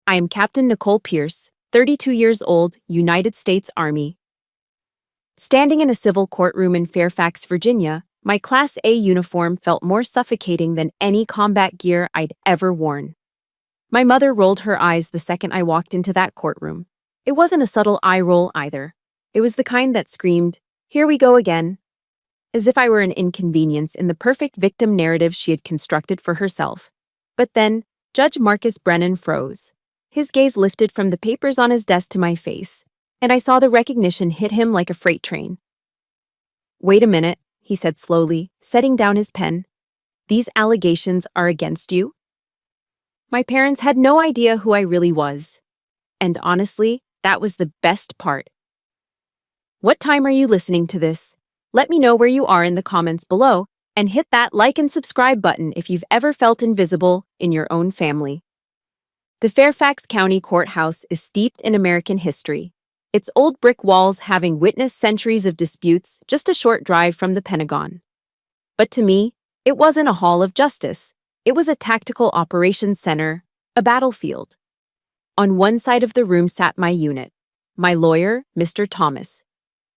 I am Captain Nicole Pierce, 32 years old, United States Army. Standing in a civil courtroom in Fairfax, Virginia, my Class A uniform felt more suffocating than any combat gear I'd ever worn. My mother rolled her eyes the second I walked into that courtroom. It wasn't a subtle eye roll either. It was the kind that screamed, "Here we go again," as if I were an inconvenience in the perfect victim narrative she had constructed for herself. But then, Judge Marcus Brennan froze. His gaze lifted from the papers on his desk to my face, and I saw the recognition hit him like a freight train. "Wait a minute," he said slowly, setting down his pen. "These allegations are against you?" My parents had no idea who I really was. And honestly, that was the best part. What time are you listening to this? Let me know where you are in the comments below, and hit that like and subscribe button if you've ever felt invisible in your own family. The Fairfax County Courthouse is steeped in American history, its old brick walls having witnessed centuries of disputes just a short drive from the Pentagon. But to me, it wasn't a hall of justice. It was a tactical operations center, a battlefield. On one side of the room sat my unit, my lawyer, Mr. Thomas,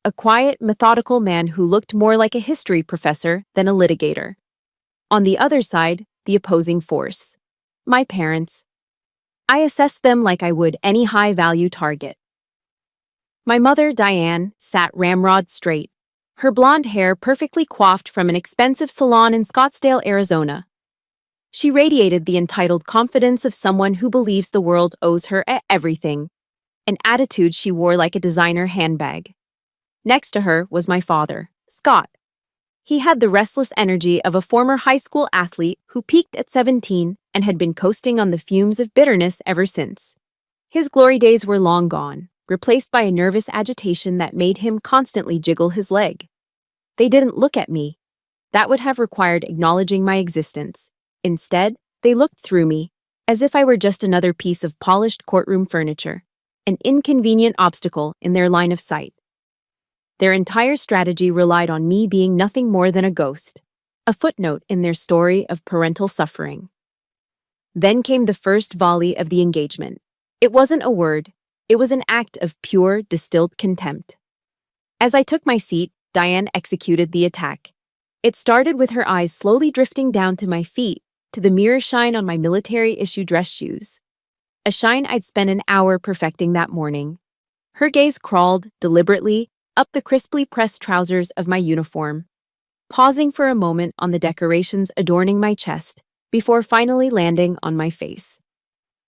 a quiet, methodical man who looked more like a history professor than a litigator. On the other side, the opposing force, my parents. I assessed them like I would any high-value target. My mother, Diane, sat ramrod straight, her blonde hair perfectly coiffed from an expensive salon in Scottsdale, Arizona. She radiated the entitled confidence of someone who believes the world owes her everything, an attitude she wore like a designer handbag. Next to her was my father, Scott. He had the restless energy of a former high school athlete who peaked at 17 and had been coasting on the fumes of bitterness ever since. His glory days were long gone, replaced by a nervous agitation that made him constantly jiggle his leg. They didn't look at me. That would have required acknowledging my existence. Instead, they looked through me, as if I were just another piece of polished courtroom furniture, an inconvenient obstacle in their line of sight. Their entire strategy relied on me being nothing more than a ghost, a footnote in their story of parental suffering. Then came the first volley of the engagement. It wasn't a word, it was an act of pure, distilled contempt. As I took my seat, Diane executed the attack. It started with her eyes slowly drifting down to my feet, to the mirror shine on my military-issue dress shoes. A shine I'd spent an hour perfecting that morning. Her gaze crawled, deliberately, up the crisply pressed trousers of my uniform, pausing for a moment on the decorations adorning my chest, before finally landing on my face.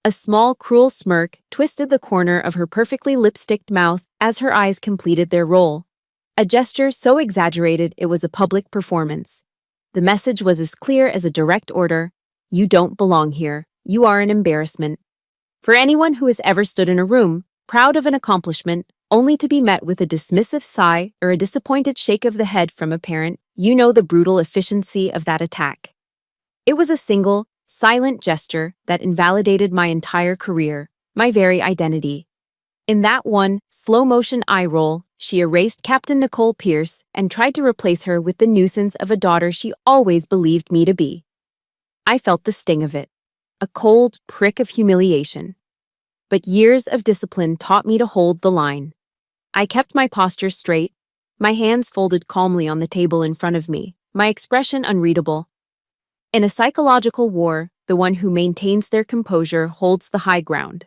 A small, cruel smirk twisted the corner of her perfectly lipsticked mouth as her eyes completed their roll, a gesture so exaggerated it was a public performance. The message was as clear as a direct order: you don't belong here, you are an embarrassment. For anyone who has ever stood in a room, proud of an accomplishment, only to be met with a dismissive sigh or a disappointed shake of the head from a parent, you know the brutal efficiency of that attack. It was a single, silent gesture that invalidated my entire career, my very identity. In that one slow-motion eye roll, she erased Captain Nicole Pierce and tried to replace her with the nuisance of a daughter she always believed me to be. I felt the sting of it, a cold prick of humiliation. But years of discipline taught me to hold the line. I kept my posture straight, my hands folded calmly on the table in front of me, my expression unreadable. In a psychological war, the one who maintains their composure holds the high ground.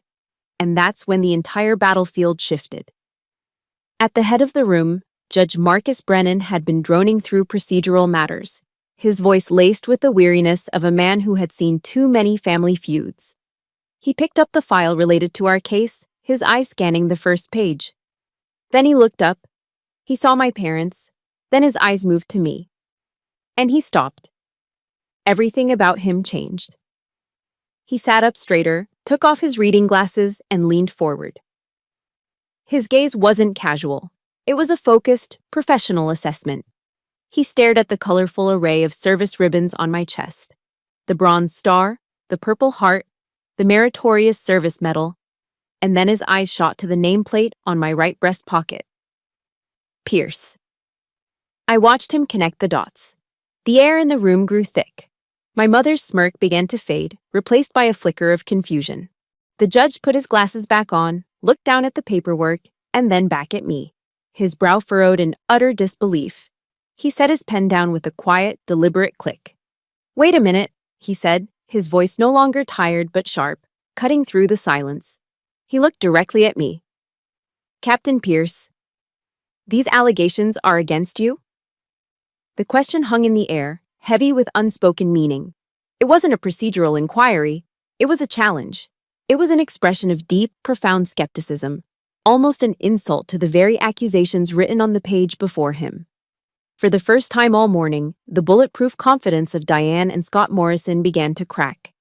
And that's when the entire battlefield shifted. At the head of the room, Judge Marcus Brennan had been droning through procedural matters, his voice laced with the weariness of a man who had seen too many family feuds. He picked up the file related to our case, his eyes scanning the first page. Then he looked up. He saw my parents. Then his eyes moved to me. And he stopped. Everything about him changed. He sat up straighter, took off his reading glasses, and leaned forward. His gaze wasn't casual. It was a focused, professional assessment. He stared at the colorful array of service ribbons on my chest. The Bronze Star, the Purple Heart, the Meritorious Service Medal, and then his eyes shot to the nameplate on my right breast pocket. Pierce. I watched him connect the dots. The air in the room grew thick. My mother's smirk began to fade, replaced by a flicker of confusion. The judge put his glasses back on, looked down at the paperwork, and then back at me. His brow furrowed in utter disbelief. He set his pen down with a quiet, deliberate click. "Wait a minute," he said, his voice no longer tired but sharp, cutting through the silence. He looked directly at me. "Captain Pierce, these allegations are against you?" The question hung in the air, heavy with unspoken meaning. It wasn't a procedural inquiry. It was a challenge. It was an expression of deep, profound skepticism, almost an insult to the very accusations written on the page before him. For the first time all morning, the bulletproof confidence of Diane and Scott Morrison began to crack.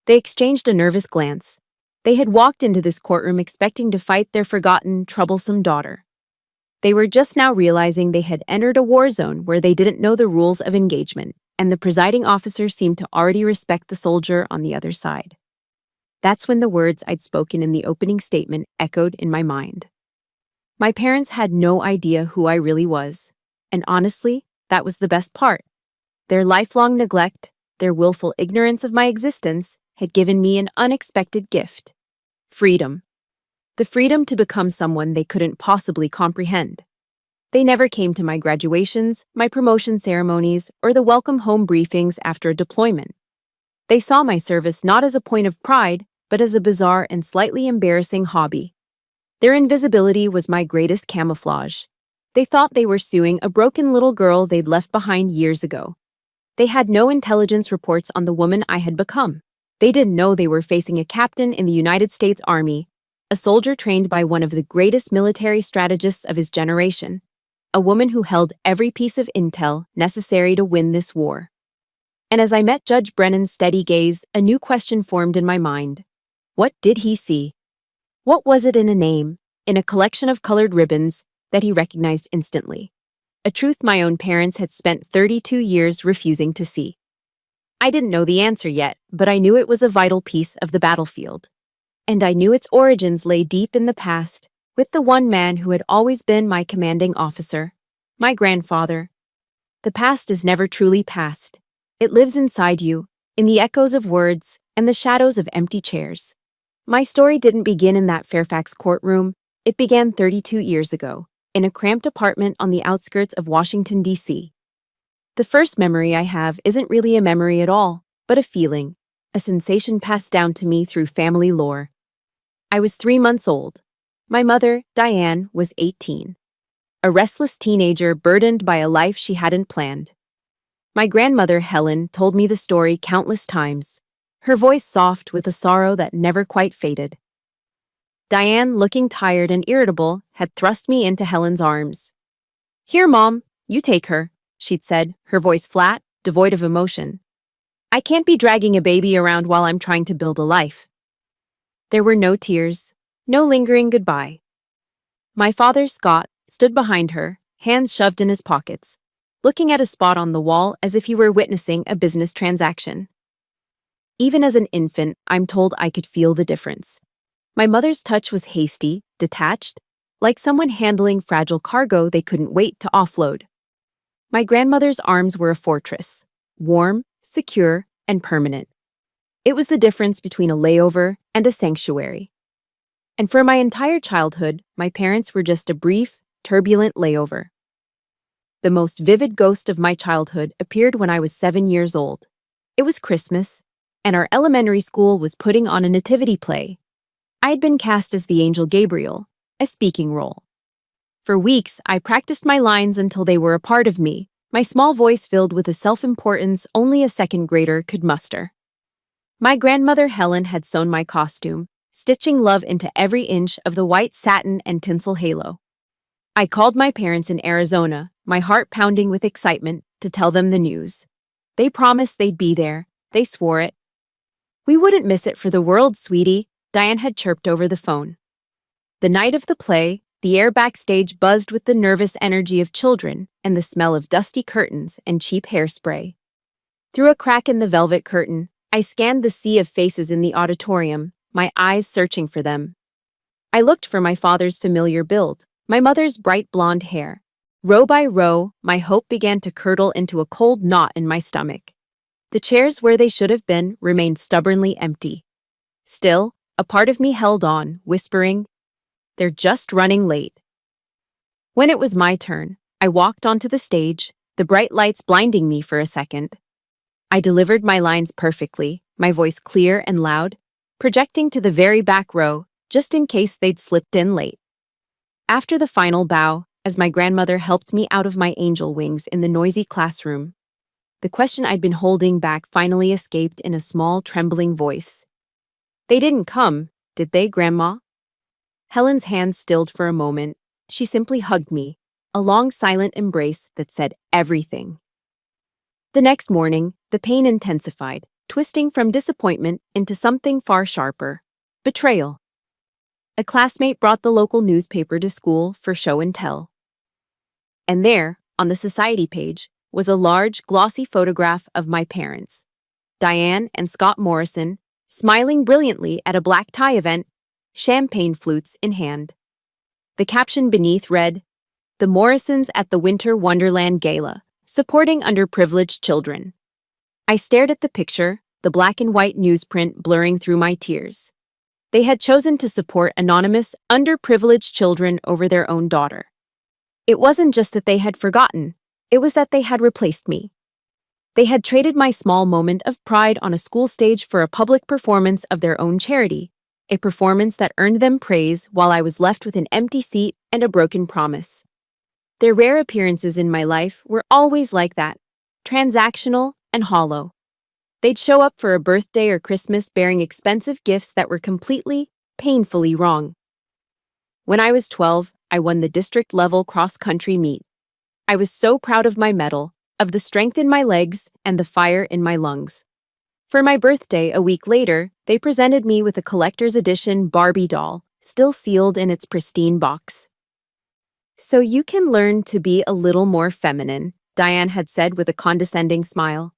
They exchanged a nervous glance. They had walked into this courtroom expecting to fight their forgotten, troublesome daughter. They were just now realizing they had entered a war zone where they didn't know the rules of engagement, and the presiding officer seemed to already respect the soldier on the other side. That's when the words I'd spoken in the opening statement echoed in my mind. My parents had no idea who I really was, and honestly, that was the best part. Their lifelong neglect, their willful ignorance of my existence, had given me an unexpected gift: freedom. The freedom to become someone they couldn't possibly comprehend. They never came to my graduations, my promotion ceremonies, or the welcome home briefings after a deployment. They saw my service not as a point of pride, but as a bizarre and slightly embarrassing hobby. Their invisibility was my greatest camouflage. They thought they were suing a broken little girl they'd left behind years ago. They had no intelligence reports on the woman I had become. They didn't know they were facing a captain in the United States Army, a soldier trained by one of the greatest military strategists of his generation, a woman who held every piece of intel necessary to win this war. And as I met Judge Brennan's steady gaze, a new question formed in my mind. What did he see? What was it in a name, in a collection of colored ribbons, that he recognized instantly? A truth my own parents had spent 32 years refusing to see. I didn't know the answer yet, but I knew it was a vital piece of the battlefield. And I knew its origins lay deep in the past, with the one man who had always been my commanding officer, my grandfather. The past is never truly past. It lives inside you, in the echoes of words and the shadows of empty chairs. My story didn't begin in that Fairfax courtroom. It began 32 years ago, in a cramped apartment on the outskirts of Washington, D.C. The first memory I have isn't really a memory at all, but a feeling, a sensation passed down to me through family lore. I was 3 months old. My mother, Diane, was 18. A restless teenager burdened by a life she hadn't planned. My grandmother, Helen, told me the story countless times, her voice soft with a sorrow that never quite faded. Diane, looking tired and irritable, had thrust me into Helen's arms. "Here, Mom, you take her," she'd said, her voice flat, devoid of emotion. "I can't be dragging a baby around while I'm trying to build a life." There were no tears, no lingering goodbye. My father, Scott, stood behind her, hands shoved in his pockets, looking at a spot on the wall as if he were witnessing a business transaction. Even as an infant, I'm told I could feel the difference. My mother's touch was hasty, detached, like someone handling fragile cargo they couldn't wait to offload. My grandmother's arms were a fortress, warm, secure, and permanent. It was the difference between a layover and a sanctuary. And for my entire childhood, my parents were just a brief, turbulent layover. The most vivid ghost of my childhood appeared when I was 7 years old. It was Christmas, and our elementary school was putting on a nativity play. I had been cast as the angel Gabriel, a speaking role. For weeks, I practiced my lines until they were a part of me, my small voice filled with a self-importance only a second grader could muster. My grandmother Helen had sewn my costume, stitching love into every inch of the white satin and tinsel halo. I called my parents in Arizona, my heart pounding with excitement, to tell them the news. They promised they'd be there. They swore it. "We wouldn't miss it for the world, sweetie," Diane had chirped over the phone. The night of the play, the air backstage buzzed with the nervous energy of children and the smell of dusty curtains and cheap hairspray. Through a crack in the velvet curtain, I scanned the sea of faces in the auditorium, my eyes searching for them. I looked for my father's familiar build, my mother's bright blonde hair. Row by row, my hope began to curdle into a cold knot in my stomach. The chairs where they should have been remained stubbornly empty. Still, a part of me held on, whispering, "They're just running late." When it was my turn, I walked onto the stage, the bright lights blinding me for a second. I delivered my lines perfectly, my voice clear and loud, projecting to the very back row, just in case they'd slipped in late. After the final bow, as my grandmother helped me out of my angel wings in the noisy classroom, the question I'd been holding back finally escaped in a small, trembling voice. "They didn't come, did they, Grandma?" Helen's hand stilled for a moment. She simply hugged me, a long, silent embrace that said everything. The next morning, the pain intensified, twisting from disappointment into something far sharper: betrayal. A classmate brought the local newspaper to school for show and tell. And there, on the society page, was a large, glossy photograph of my parents, Diane and Scott Morrison, smiling brilliantly at a black tie event, champagne flutes in hand. The caption beneath read, "The Morrisons at the Winter Wonderland Gala, supporting underprivileged children." I stared at the picture, the black and white newsprint blurring through my tears. They had chosen to support anonymous, underprivileged children over their own daughter. It wasn't just that they had forgotten, it was that they had replaced me. They had traded my small moment of pride on a school stage for a public performance of their own charity, a performance that earned them praise while I was left with an empty seat and a broken promise. Their rare appearances in my life were always like that, transactional and hollow. They'd show up for a birthday or Christmas bearing expensive gifts that were completely, painfully wrong. When I was 12, I won the district-level cross-country meet. I was so proud of my medal, of the strength in my legs and the fire in my lungs. For my birthday a week later, they presented me with a collector's edition Barbie doll, still sealed in its pristine box. "So you can learn to be a little more feminine," Diane had said with a condescending smile.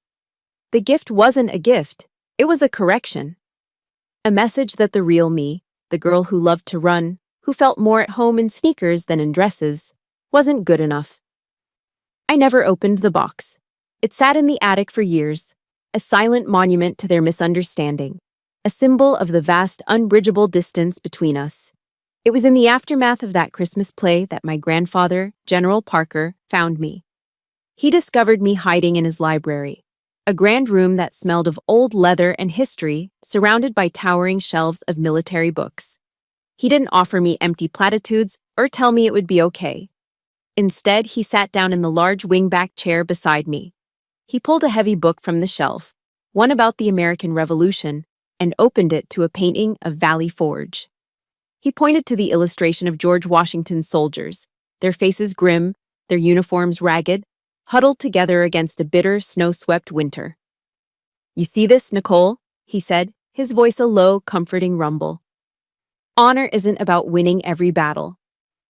The gift wasn't a gift, it was a correction. A message that the real me, the girl who loved to run, who felt more at home in sneakers than in dresses, wasn't good enough. I never opened the box. It sat in the attic for years, a silent monument to their misunderstanding, a symbol of the vast, unbridgeable distance between us. It was in the aftermath of that Christmas play that my grandfather, General Parker, found me. He discovered me hiding in his library, a grand room that smelled of old leather and history, surrounded by towering shelves of military books. He didn't offer me empty platitudes or tell me it would be okay. Instead, he sat down in the large wingback chair beside me. He pulled a heavy book from the shelf, one about the American Revolution, and opened it to a painting of Valley Forge. He pointed to the illustration of George Washington's soldiers, their faces grim, their uniforms ragged, huddled together against a bitter, snow-swept winter. "You see this, Nicole?" he said, his voice a low, comforting rumble. "Honor isn't about winning every battle.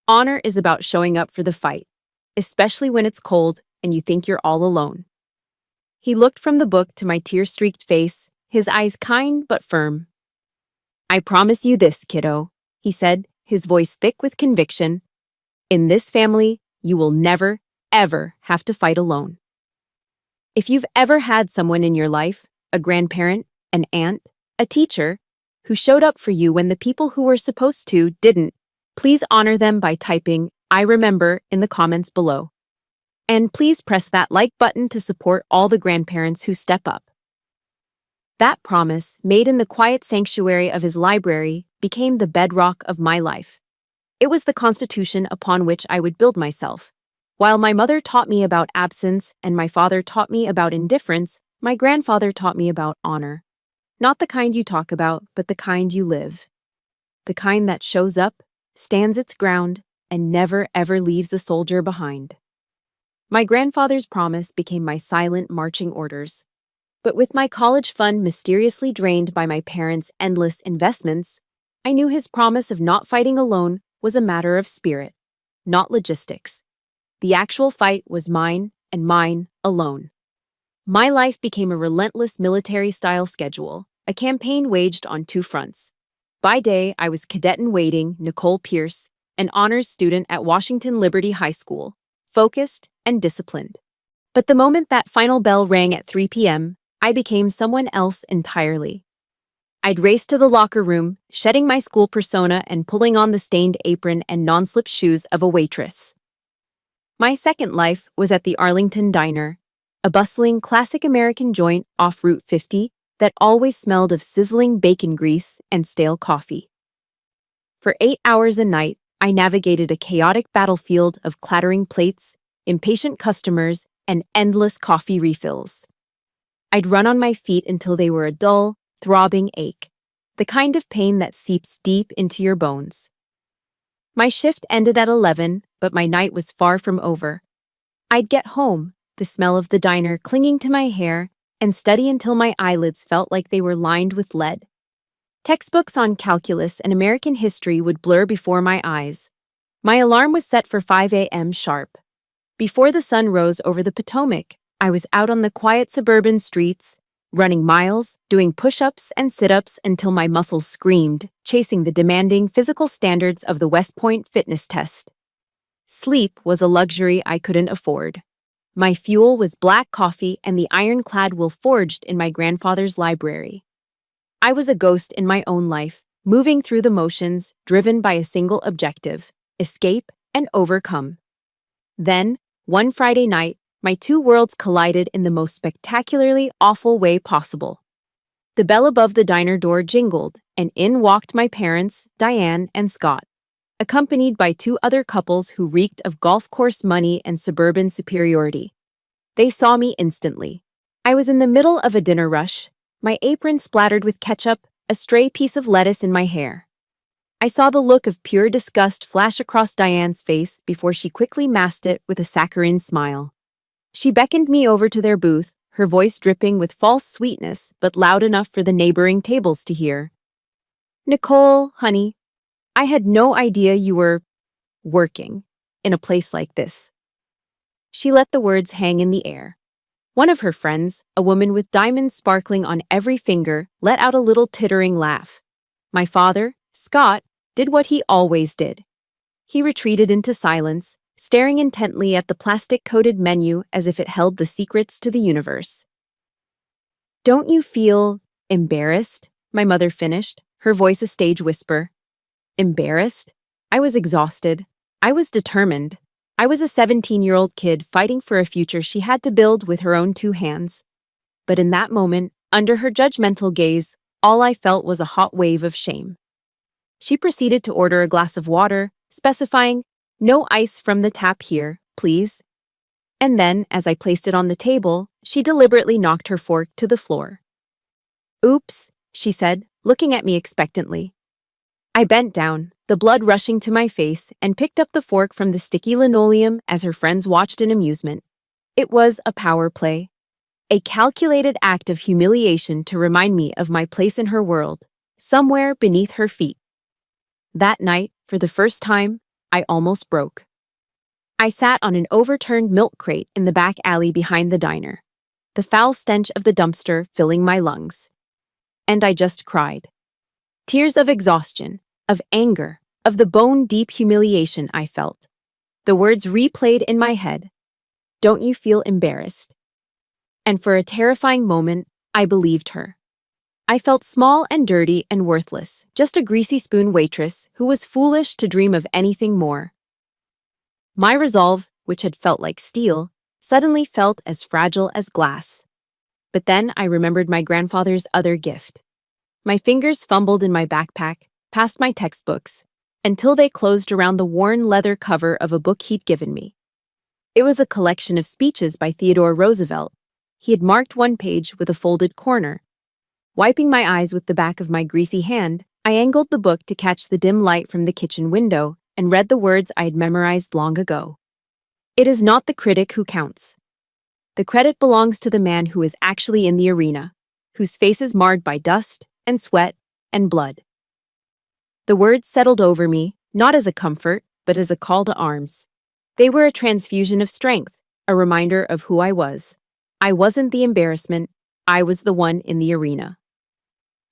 Honor is about showing up for the fight, especially when it's cold and you think you're all alone." He looked from the book to my tear-streaked face, his eyes kind but firm. "I promise you this, kiddo," he said, his voice thick with conviction. "In this family, you will never, ever have to fight alone." If you've ever had someone in your life, a grandparent, an aunt, a teacher, who showed up for you when the people who were supposed to didn't, please honor them by typing "I remember" in the comments below. And please press that like button to support all the grandparents who step up. That promise, made in the quiet sanctuary of his library, became the bedrock of my life. It was the constitution upon which I would build myself. While my mother taught me about absence and my father taught me about indifference, my grandfather taught me about honor. Not the kind you talk about, but the kind you live. The kind that shows up, stands its ground, and never ever leaves a soldier behind. My grandfather's promise became my silent marching orders. But with my college fund mysteriously drained by my parents' endless investments, I knew his promise of not fighting alone was a matter of spirit, not logistics. The actual fight was mine and mine alone. My life became a relentless military-style schedule, a campaign waged on two fronts. By day, I was cadet-in-waiting Nicole Pierce, an honors student at Washington Liberty High School, focused and disciplined. But the moment that final bell rang at 3 p.m., I became someone else entirely. I'd race to the locker room, shedding my school persona and pulling on the stained apron and non-slip shoes of a waitress. My second life was at the Arlington Diner, a bustling classic American joint off Route 50 that always smelled of sizzling bacon grease and stale coffee. For 8 hours a night, I navigated a chaotic battlefield of clattering plates, impatient customers, and endless coffee refills. I'd run on my feet until they were a dull, throbbing ache, the kind of pain that seeps deep into your bones. My shift ended at 11, but my night was far from over. I'd get home, the smell of the diner clinging to my hair, and study until my eyelids felt like they were lined with lead. Textbooks on calculus and American history would blur before my eyes. My alarm was set for 5 a.m. sharp. Before the sun rose over the Potomac, I was out on the quiet suburban streets, running miles, doing push-ups and sit-ups until my muscles screamed, chasing the demanding physical standards of the West Point fitness test. Sleep was a luxury I couldn't afford. My fuel was black coffee and the ironclad will forged in my grandfather's library. I was a ghost in my own life, moving through the motions, driven by a single objective: escape and overcome. Then, one Friday night, my two worlds collided in the most spectacularly awful way possible. The bell above the diner door jingled, and in walked my parents, Diane and Scott, accompanied by two other couples who reeked of golf course money and suburban superiority. They saw me instantly. I was in the middle of a dinner rush, my apron splattered with ketchup, a stray piece of lettuce in my hair. I saw the look of pure disgust flash across Diane's face before she quickly masked it with a saccharine smile. She beckoned me over to their booth, her voice dripping with false sweetness but loud enough for the neighboring tables to hear. "Nicole, honey, I had no idea you were working in a place like this." She let the words hang in the air. One of her friends, a woman with diamonds sparkling on every finger, let out a little tittering laugh. My father, Scott, did what he always did. He retreated into silence, staring intently at the plastic-coated menu as if it held the secrets to the universe. "Don't you feel embarrassed?" my mother finished, her voice a stage whisper. Embarrassed? I was exhausted. I was determined. I was a 17-year-old kid fighting for a future she had to build with her own two hands. But in that moment, under her judgmental gaze, all I felt was a hot wave of shame. She proceeded to order a glass of water, specifying, "No ice from the tap here, please." And then, as I placed it on the table, she deliberately knocked her fork to the floor. "Oops," she said, looking at me expectantly. I bent down, the blood rushing to my face, and picked up the fork from the sticky linoleum as her friends watched in amusement. It was a power play, a calculated act of humiliation to remind me of my place in her world, somewhere beneath her feet. That night, for the first time, I almost broke. I sat on an overturned milk crate in the back alley behind the diner, the foul stench of the dumpster filling my lungs. And I just cried. Tears of exhaustion, of anger, of the bone-deep humiliation I felt. The words replayed in my head. "Don't you feel embarrassed?" And for a terrifying moment, I believed her. I felt small and dirty and worthless, just a greasy spoon waitress who was foolish to dream of anything more. My resolve, which had felt like steel, suddenly felt as fragile as glass. But then I remembered my grandfather's other gift. My fingers fumbled in my backpack, past my textbooks, until they closed around the worn leather cover of a book he'd given me. It was a collection of speeches by Theodore Roosevelt. He had marked one page with a folded corner. Wiping my eyes with the back of my greasy hand, I angled the book to catch the dim light from the kitchen window and read the words I had memorized long ago. "It is not the critic who counts. The credit belongs to the man who is actually in the arena, whose face is marred by dust and sweat and blood." The words settled over me, not as a comfort, but as a call to arms. They were a transfusion of strength, a reminder of who I was. I wasn't the embarrassment, I was the one in the arena.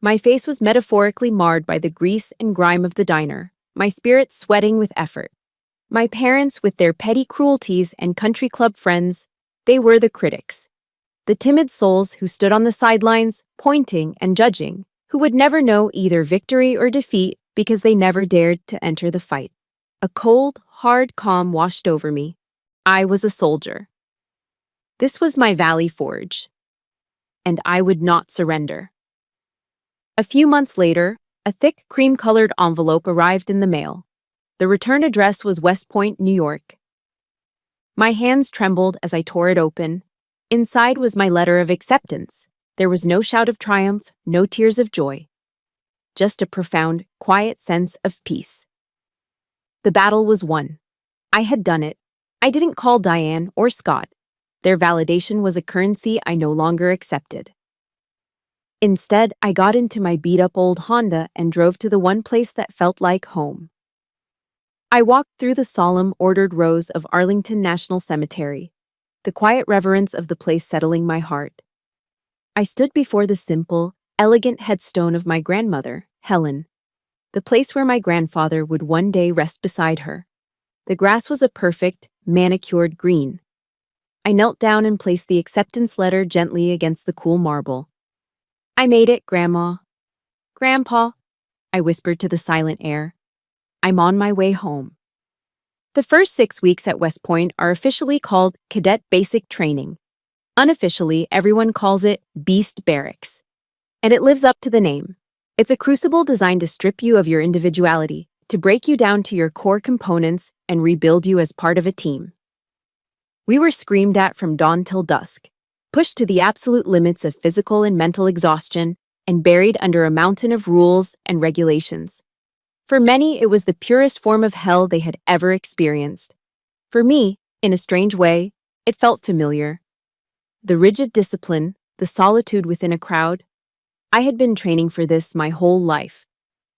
My face was metaphorically marred by the grease and grime of the diner, my spirit sweating with effort. My parents, with their petty cruelties and country club friends, they were the critics. The timid souls who stood on the sidelines, pointing and judging, who would never know either victory or defeat because they never dared to enter the fight. A cold, hard calm washed over me. I was a soldier. This was my Valley Forge, and I would not surrender. A few months later, a thick cream-colored envelope arrived in the mail. The return address was West Point, New York. My hands trembled as I tore it open. Inside was my letter of acceptance. There was no shout of triumph, no tears of joy. Just a profound, quiet sense of peace. The battle was won. I had done it. I didn't call Diane or Scott. Their validation was a currency I no longer accepted. Instead, I got into my beat-up old Honda and drove to the one place that felt like home. I walked through the solemn, ordered rows of Arlington National Cemetery, the quiet reverence of the place settling my heart. I stood before the simple, elegant headstone of my grandmother, Helen, the place where my grandfather would one day rest beside her. The grass was a perfect, manicured green. I knelt down and placed the acceptance letter gently against the cool marble. "I made it, Grandma." "Grandpa," I whispered to the silent air. "I'm on my way home." The first 6 weeks at West Point are officially called Cadet Basic Training. Unofficially, everyone calls it Beast Barracks. And it lives up to the name. It's a crucible designed to strip you of your individuality, to break you down to your core components and rebuild you as part of a team. We were screamed at from dawn till dusk, pushed to the absolute limits of physical and mental exhaustion, and buried under a mountain of rules and regulations. For many, it was the purest form of hell they had ever experienced. For me, in a strange way, it felt familiar. The rigid discipline, the solitude within a crowd. I had been training for this my whole life.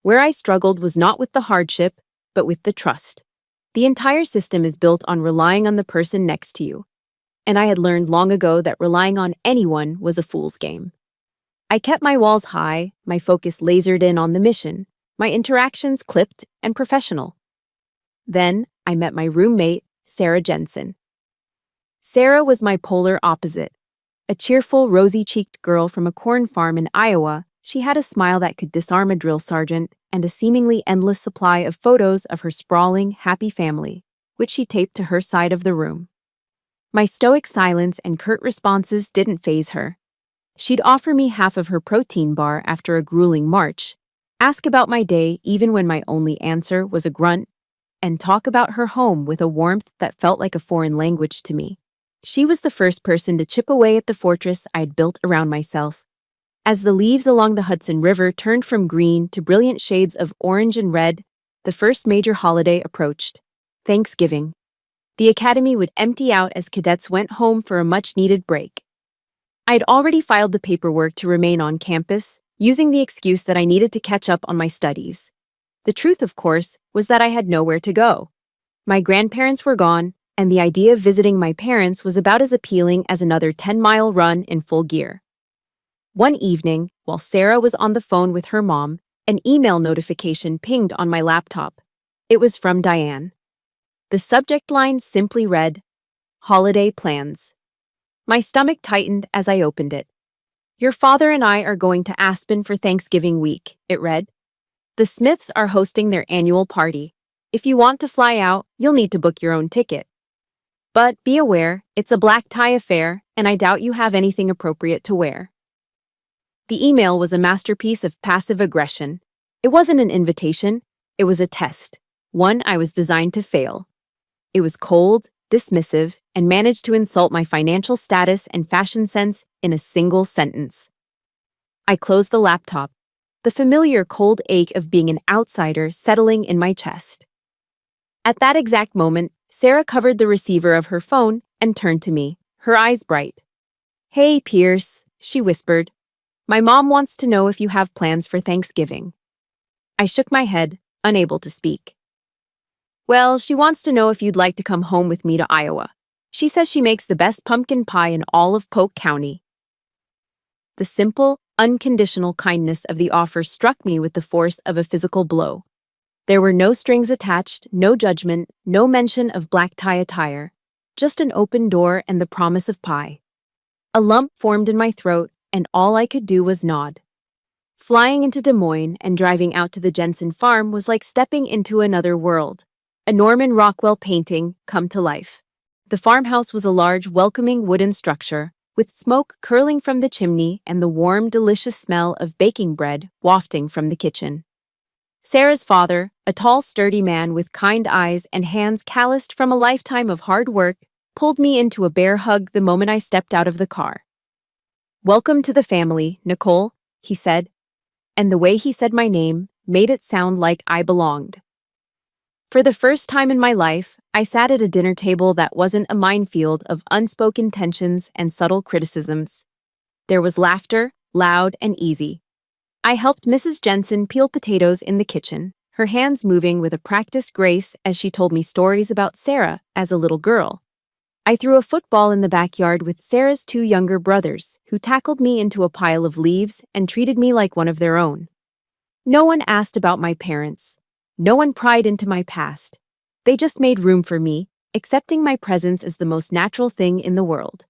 Where I struggled was not with the hardship, but with the trust. The entire system is built on relying on the person next to you. And I had learned long ago that relying on anyone was a fool's game. I kept my walls high, my focus lasered in on the mission, my interactions clipped and professional. Then I met my roommate, Sarah Jensen. Sarah was my polar opposite. A cheerful, rosy-cheeked girl from a corn farm in Iowa, she had a smile that could disarm a drill sergeant and a seemingly endless supply of photos of her sprawling, happy family, which she taped to her side of the room. My stoic silence and curt responses didn't faze her. She'd offer me half of her protein bar after a grueling march, ask about my day even when my only answer was a grunt, and talk about her home with a warmth that felt like a foreign language to me. She was the first person to chip away at the fortress I'd built around myself. As the leaves along the Hudson River turned from green to brilliant shades of orange and red, the first major holiday approached: Thanksgiving. The academy would empty out as cadets went home for a much-needed break. I'd already filed the paperwork to remain on campus, using the excuse that I needed to catch up on my studies. The truth, of course, was that I had nowhere to go. My grandparents were gone, and the idea of visiting my parents was about as appealing as another 10-mile run in full gear. One evening, while Sarah was on the phone with her mom, an email notification pinged on my laptop. It was from Diane. The subject line simply read, "Holiday Plans." My stomach tightened as I opened it. "Your father and I are going to Aspen for Thanksgiving week," it read. "The Smiths are hosting their annual party. If you want to fly out, you'll need to book your own ticket. But be aware, it's a black tie affair, and I doubt you have anything appropriate to wear." The email was a masterpiece of passive aggression. It wasn't an invitation, it was a test, one I was designed to fail. It was cold, dismissive, and managed to insult my financial status and fashion sense in a single sentence. I closed the laptop, the familiar cold ache of being an outsider settling in my chest. At that exact moment, Sarah covered the receiver of her phone and turned to me, her eyes bright. "Hey, Pierce," she whispered. "My mom wants to know if you have plans for Thanksgiving." I shook my head, unable to speak. "Well, she wants to know if you'd like to come home with me to Iowa. She says she makes the best pumpkin pie in all of Polk County." The simple, unconditional kindness of the offer struck me with the force of a physical blow. There were no strings attached, no judgment, no mention of black tie attire, just an open door and the promise of pie. A lump formed in my throat, and all I could do was nod. Flying into Des Moines and driving out to the Jensen farm was like stepping into another world. A Norman Rockwell painting come to life. The farmhouse was a large, welcoming wooden structure, with smoke curling from the chimney and the warm, delicious smell of baking bread wafting from the kitchen. Sarah's father, a tall, sturdy man with kind eyes and hands calloused from a lifetime of hard work, pulled me into a bear hug the moment I stepped out of the car. "Welcome to the family, Nicole," he said, and the way he said my name made it sound like I belonged. For the first time in my life, I sat at a dinner table that wasn't a minefield of unspoken tensions and subtle criticisms. There was laughter, loud and easy. I helped Mrs. Jensen peel potatoes in the kitchen, her hands moving with a practiced grace as she told me stories about Sarah as a little girl. I threw a football in the backyard with Sarah's two younger brothers, who tackled me into a pile of leaves and treated me like one of their own. No one asked about my parents. No one pried into my past. They just made room for me, accepting my presence as the most natural thing in the world.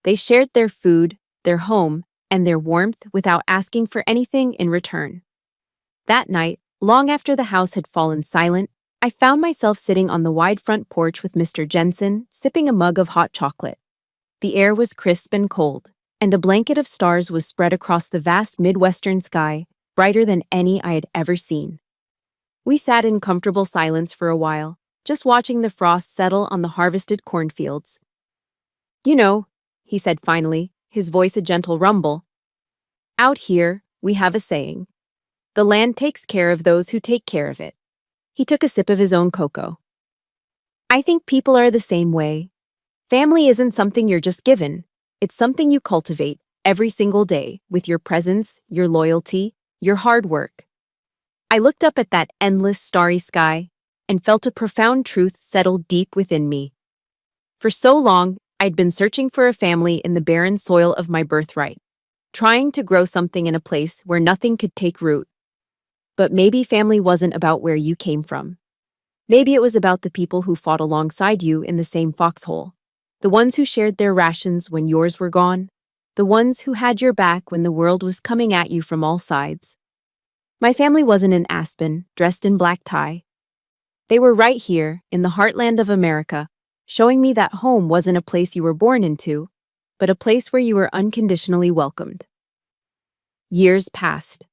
They shared their food, their home, and their warmth without asking for anything in return. That night, long after the house had fallen silent, I found myself sitting on the wide front porch with Mr. Jensen, sipping a mug of hot chocolate. The air was crisp and cold, and a blanket of stars was spread across the vast Midwestern sky, brighter than any I had ever seen. We sat in comfortable silence for a while, just watching the frost settle on the harvested cornfields. "You know," he said finally, his voice a gentle rumble, "out here, we have a saying. The land takes care of those who take care of it." He took a sip of his own cocoa. "I think people are the same way. Family isn't something you're just given. It's something you cultivate every single day with your presence, your loyalty, your hard work." I looked up at that endless starry sky and felt a profound truth settle deep within me. For so long, I'd been searching for a family in the barren soil of my birthright, trying to grow something in a place where nothing could take root. But maybe family wasn't about where you came from. Maybe it was about the people who fought alongside you in the same foxhole, the ones who shared their rations when yours were gone, the ones who had your back when the world was coming at you from all sides. My family wasn't in Aspen, dressed in black tie. They were right here, in the heartland of America, showing me that home wasn't a place you were born into, but a place where you were unconditionally welcomed. Years passed.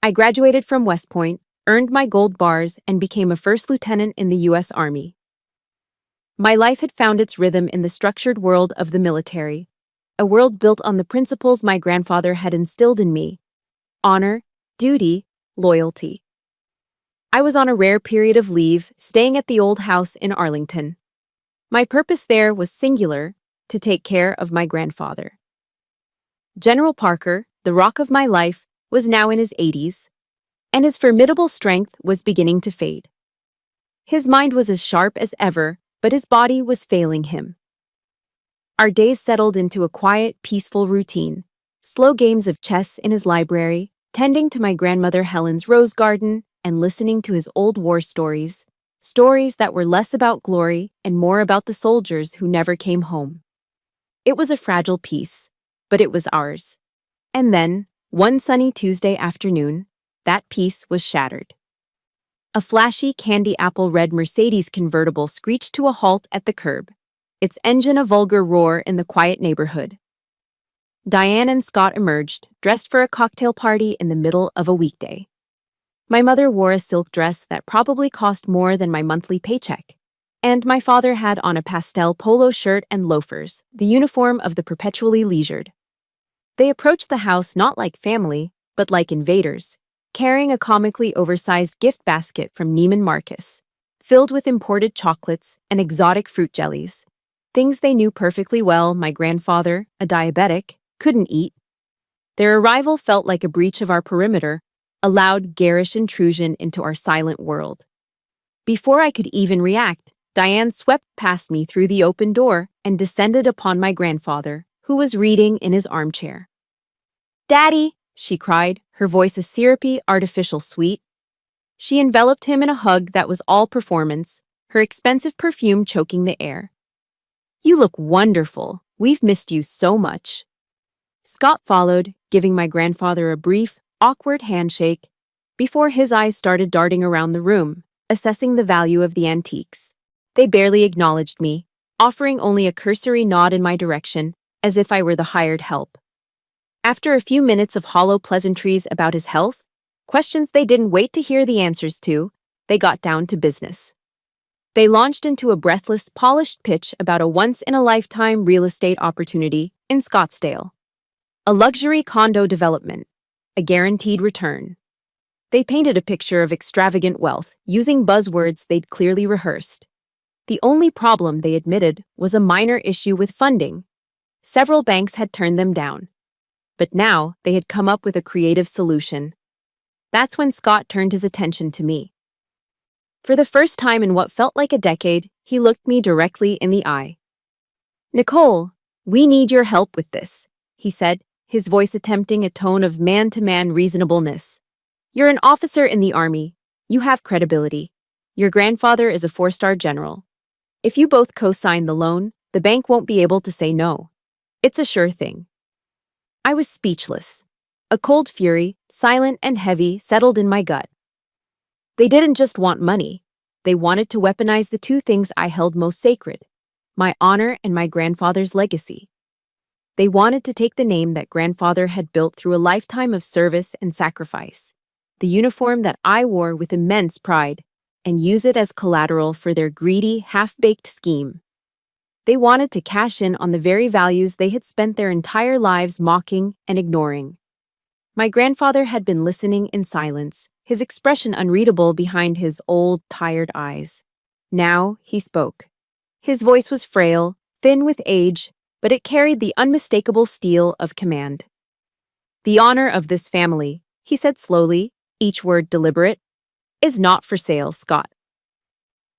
I graduated from West Point, earned my gold bars, and became a first lieutenant in the U.S. Army. My life had found its rhythm in the structured world of the military, a world built on the principles my grandfather had instilled in me: honor, duty, loyalty. I was on a rare period of leave, staying at the old house in Arlington. My purpose there was singular: to take care of my grandfather. General Parker, the rock of my life, was now in his 80s, and his formidable strength was beginning to fade. His mind was as sharp as ever, but his body was failing him. Our days settled into a quiet, peaceful routine: slow games of chess in his library, tending to my grandmother Helen's rose garden, and listening to his old war stories, stories that were less about glory and more about the soldiers who never came home. It was a fragile peace, but it was ours. And then, one sunny Tuesday afternoon, that peace was shattered. A flashy candy apple red Mercedes convertible screeched to a halt at the curb, its engine a vulgar roar in the quiet neighborhood. Diane and Scott emerged, dressed for a cocktail party in the middle of a weekday. My mother wore a silk dress that probably cost more than my monthly paycheck, and my father had on a pastel polo shirt and loafers, the uniform of the perpetually leisured. They approached the house not like family, but like invaders, carrying a comically oversized gift basket from Neiman Marcus, filled with imported chocolates and exotic fruit jellies, things they knew perfectly well my grandfather, a diabetic, couldn't eat. Their arrival felt like a breach of our perimeter, a loud, garish intrusion into our silent world. Before I could even react, Diane swept past me through the open door and descended upon my grandfather, who was reading in his armchair. "Daddy!" she cried, her voice a syrupy, artificial sweet. She enveloped him in a hug that was all performance, her expensive perfume choking the air. "You look wonderful. We've missed you so much." Scott followed, giving my grandfather a brief, awkward handshake before his eyes started darting around the room, assessing the value of the antiques. They barely acknowledged me, offering only a cursory nod in my direction, as if I were the hired help. After a few minutes of hollow pleasantries about his health, questions they didn't wait to hear the answers to, they got down to business. They launched into a breathless, polished pitch about a once-in-a-lifetime real estate opportunity in Scottsdale. A luxury condo development, a guaranteed return. They painted a picture of extravagant wealth using buzzwords they'd clearly rehearsed. The only problem, they admitted, was a minor issue with funding. Several banks had turned them down. But now they had come up with a creative solution. That's when Scott turned his attention to me. For the first time in what felt like a decade, he looked me directly in the eye. "Nicole, we need your help with this," he said, his voice attempting a tone of man-to-man reasonableness. "You're an officer in the Army. You have credibility. Your grandfather is a 4-star general. If you both co-sign the loan, the bank won't be able to say no. It's a sure thing." I was speechless. A cold fury, silent and heavy, settled in my gut. They didn't just want money. They wanted to weaponize the two things I held most sacred: my honor and my grandfather's legacy. They wanted to take the name that grandfather had built through a lifetime of service and sacrifice, the uniform that I wore with immense pride, and use it as collateral for their greedy, half-baked scheme. They wanted to cash in on the very values they had spent their entire lives mocking and ignoring. My grandfather had been listening in silence, his expression unreadable behind his old, tired eyes. Now he spoke. His voice was frail, thin with age, but it carried the unmistakable steel of command. "The honor of this family," he said slowly, each word deliberate, "is not for sale, Scott."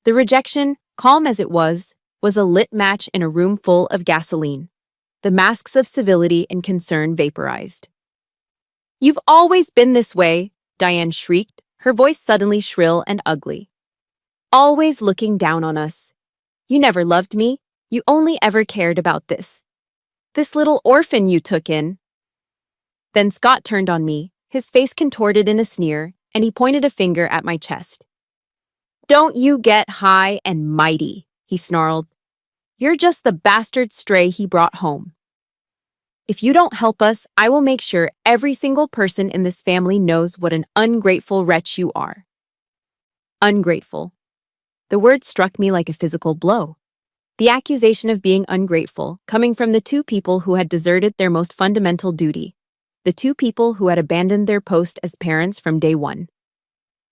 The rejection, calm as it was a lit match in a room full of gasoline. The masks of civility and concern vaporized. "You've always been this way," Diane shrieked, her voice suddenly shrill and ugly. "Always looking down on us. You never loved me. You only ever cared about this little orphan you took in." Then Scott turned on me, his face contorted in a sneer, and he pointed a finger at my chest. "Don't you get high and mighty," he snarled. "You're just the bastard stray he brought home. If you don't help us, I will make sure every single person in this family knows what an ungrateful wretch you are." Ungrateful. The word struck me like a physical blow. The accusation of being ungrateful, coming from the two people who had deserted their most fundamental duty, the two people who had abandoned their post as parents from day one.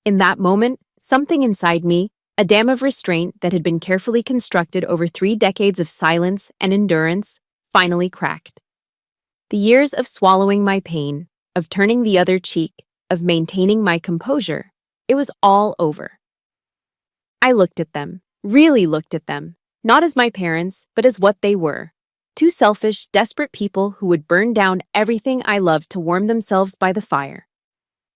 In that moment, something inside me, a dam of restraint that had been carefully constructed over 3 decades of silence and endurance, finally cracked. The years of swallowing my pain, of turning the other cheek, of maintaining my composure, it was all over. I looked at them, really looked at them, not as my parents, but as what they were. Two selfish, desperate people who would burn down everything I loved to warm themselves by the fire.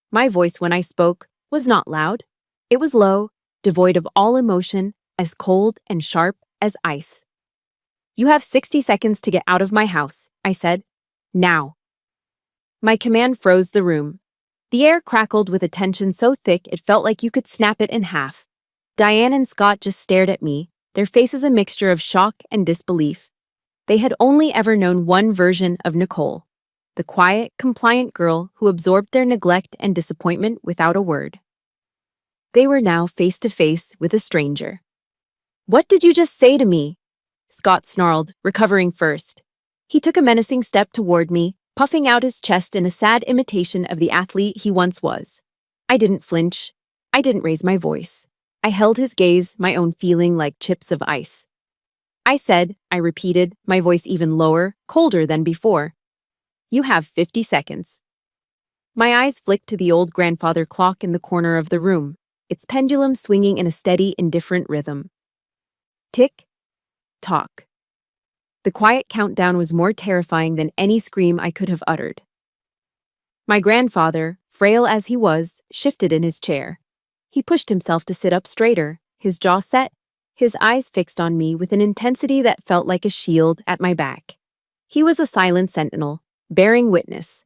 My voice when I spoke was not loud. It was low, devoid of all emotion, as cold and sharp as ice. "You have 60 seconds to get out of my house," I said. "Now." My command froze the room. The air crackled with a tension so thick it felt like you could snap it in half. Diane and Scott just stared at me, their faces a mixture of shock and disbelief. They had only ever known one version of Nicole, the quiet, compliant girl who absorbed their neglect and disappointment without a word. They were now face to face with a stranger. "What did you just say to me?" Scott snarled, recovering first. He took a menacing step toward me, puffing out his chest in a sad imitation of the athlete he once was. I didn't flinch. I didn't raise my voice. I held his gaze, my own feeling like chips of ice. I said, I repeated, my voice even lower, colder than before. "You have 50 seconds. My eyes flicked to the old grandfather clock in the corner of the room, its pendulum swinging in a steady, indifferent rhythm. Tick, tock. The quiet countdown was more terrifying than any scream I could have uttered. My grandfather, frail as he was, shifted in his chair. He pushed himself to sit up straighter, his jaw set, his eyes fixed on me with an intensity that felt like a shield at my back. He was a silent sentinel, bearing witness.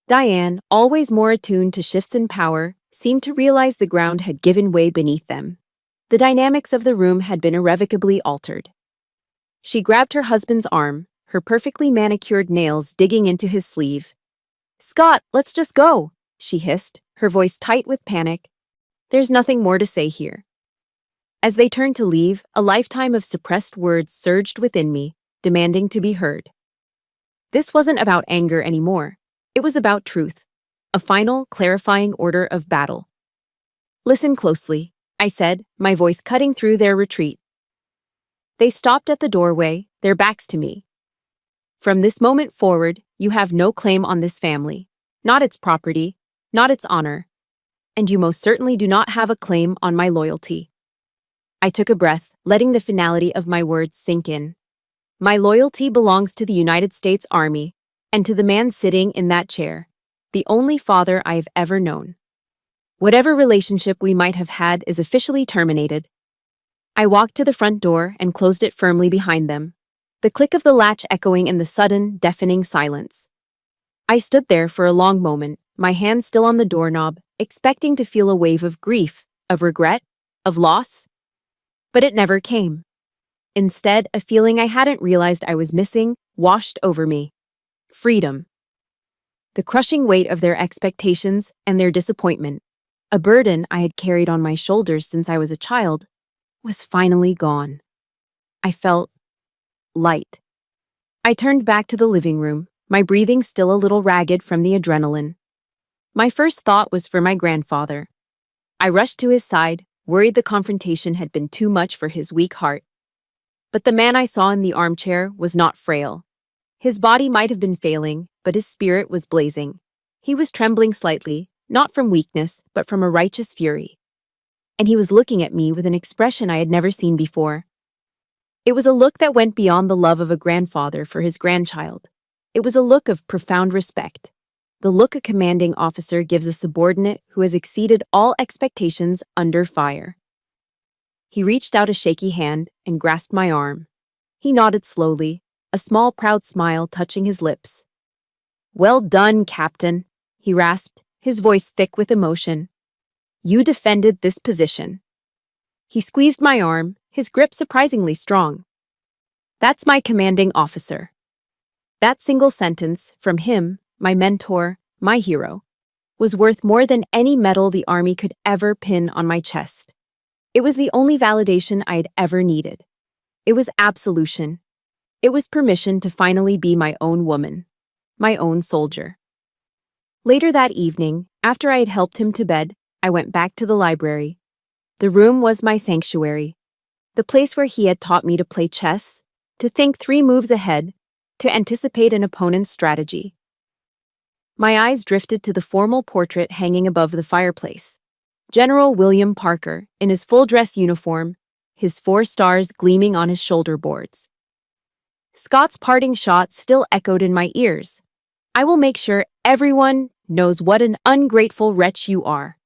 Diane, always more attuned to shifts in power, seemed to realize the ground had given way beneath them. The dynamics of the room had been irrevocably altered. She grabbed her husband's arm, her perfectly manicured nails digging into his sleeve. "Scott, let's just go," she hissed, her voice tight with panic. "There's nothing more to say here." As they turned to leave, a lifetime of suppressed words surged within me, demanding to be heard. This wasn't about anger anymore. It was about truth, a final, clarifying order of battle. "Listen closely," I said, my voice cutting through their retreat. They stopped at the doorway, their backs to me. "From this moment forward, you have no claim on this family, not its property, not its honor, and you most certainly do not have a claim on my loyalty." I took a breath, letting the finality of my words sink in. My loyalty belongs to the United States Army, and to the man sitting in that chair, the only father I have ever known. Whatever relationship we might have had is officially terminated. I walked to the front door and closed it firmly behind them, the click of the latch echoing in the sudden, deafening silence. I stood there for a long moment, my hand still on the doorknob, expecting to feel a wave of grief, of regret, of loss. But it never came. Instead, a feeling I hadn't realized I was missing washed over me. Freedom. The crushing weight of their expectations and their disappointment, a burden I had carried on my shoulders since I was a child, was finally gone. I felt light. I turned back to the living room, my breathing still a little ragged from the adrenaline. My first thought was for my grandfather. I rushed to his side, worried the confrontation had been too much for his weak heart. But the man I saw in the armchair was not frail. His body might have been failing, but his spirit was blazing. He was trembling slightly, not from weakness, but from a righteous fury. And he was looking at me with an expression I had never seen before. It was a look that went beyond the love of a grandfather for his grandchild. It was a look of profound respect, the look a commanding officer gives a subordinate who has exceeded all expectations under fire. He reached out a shaky hand and grasped my arm. He nodded slowly, a small proud smile touching his lips. "Well done, Captain," he rasped, his voice thick with emotion. "You defended this position." He squeezed my arm, his grip surprisingly strong. "That's my commanding officer." That single sentence, from him, my mentor, my hero, was worth more than any medal the Army could ever pin on my chest. It was the only validation I had ever needed. It was absolution. It was permission to finally be my own woman, my own soldier. Later that evening, after I had helped him to bed, I went back to the library. The room was my sanctuary, the place where he had taught me to play chess, to think 3 moves ahead, to anticipate an opponent's strategy. My eyes drifted to the formal portrait hanging above the fireplace. General William Parker, in his full-dress uniform, his 4 stars gleaming on his shoulder boards. Scott's parting shot still echoed in my ears. "I will make sure everyone knows what an ungrateful wretch you are."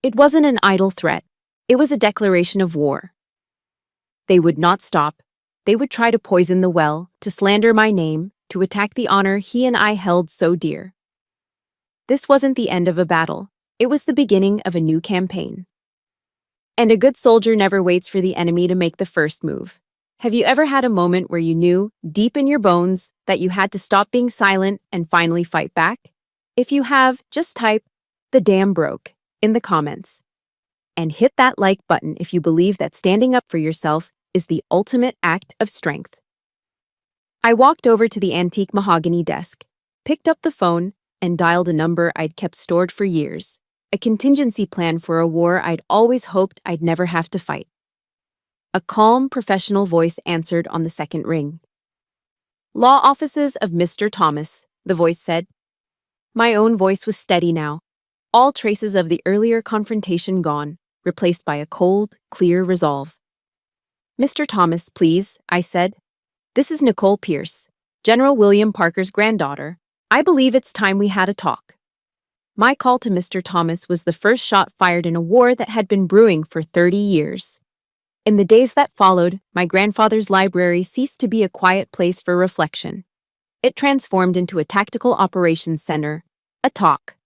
It wasn't an idle threat. It was a declaration of war. They would not stop. They would try to poison the well, to slander my name, to attack the honor he and I held so dear. This wasn't the end of a battle. It was the beginning of a new campaign. And a good soldier never waits for the enemy to make the first move. Have you ever had a moment where you knew, deep in your bones, that you had to stop being silent and finally fight back? If you have, just type, "The dam broke," in the comments. And hit that like button if you believe that standing up for yourself is the ultimate act of strength. I walked over to the antique mahogany desk, picked up the phone, and dialed a number I'd kept stored for years, a contingency plan for a war I'd always hoped I'd never have to fight. A calm, professional voice answered on the second ring. "Law offices of Mr. Thomas," the voice said. My own voice was steady now, all traces of the earlier confrontation gone, replaced by a cold, clear resolve. "Mr. Thomas, please," I said. "This is Nicole Pierce, General William Parker's granddaughter. I believe it's time we had a talk." My call to Mr. Thomas was the first shot fired in a war that had been brewing for 30 years. In the days that followed, my grandfather's library ceased to be a quiet place for reflection. It transformed into a tactical operations center, a TOC.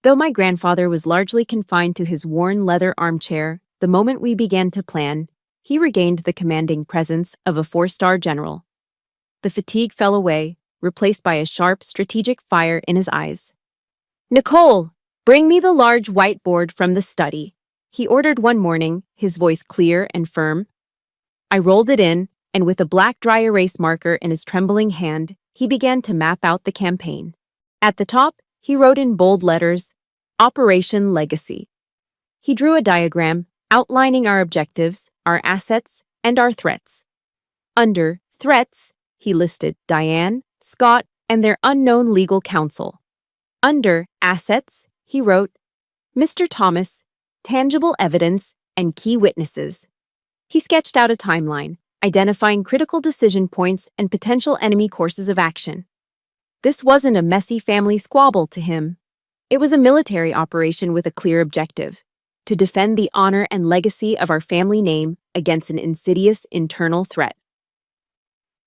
Though my grandfather was largely confined to his worn leather armchair, the moment we began to plan, he regained the commanding presence of a four-star general. The fatigue fell away, replaced by a sharp, strategic fire in his eyes. "Nicole, bring me the large whiteboard from the study," he ordered one morning, his voice clear and firm. I rolled it in, and with a black dry erase marker in his trembling hand, he began to map out the campaign. At the top, he wrote in bold letters, "Operation Legacy." He drew a diagram outlining our objectives, our assets, and our threats. Under threats, he listed Diane, Scott, and their unknown legal counsel. Under assets, he wrote, Mr. Thomas, tangible evidence, and key witnesses. He sketched out a timeline, identifying critical decision points and potential enemy courses of action. This wasn't a messy family squabble to him. It was a military operation with a clear objective: to defend the honor and legacy of our family name against an insidious internal threat.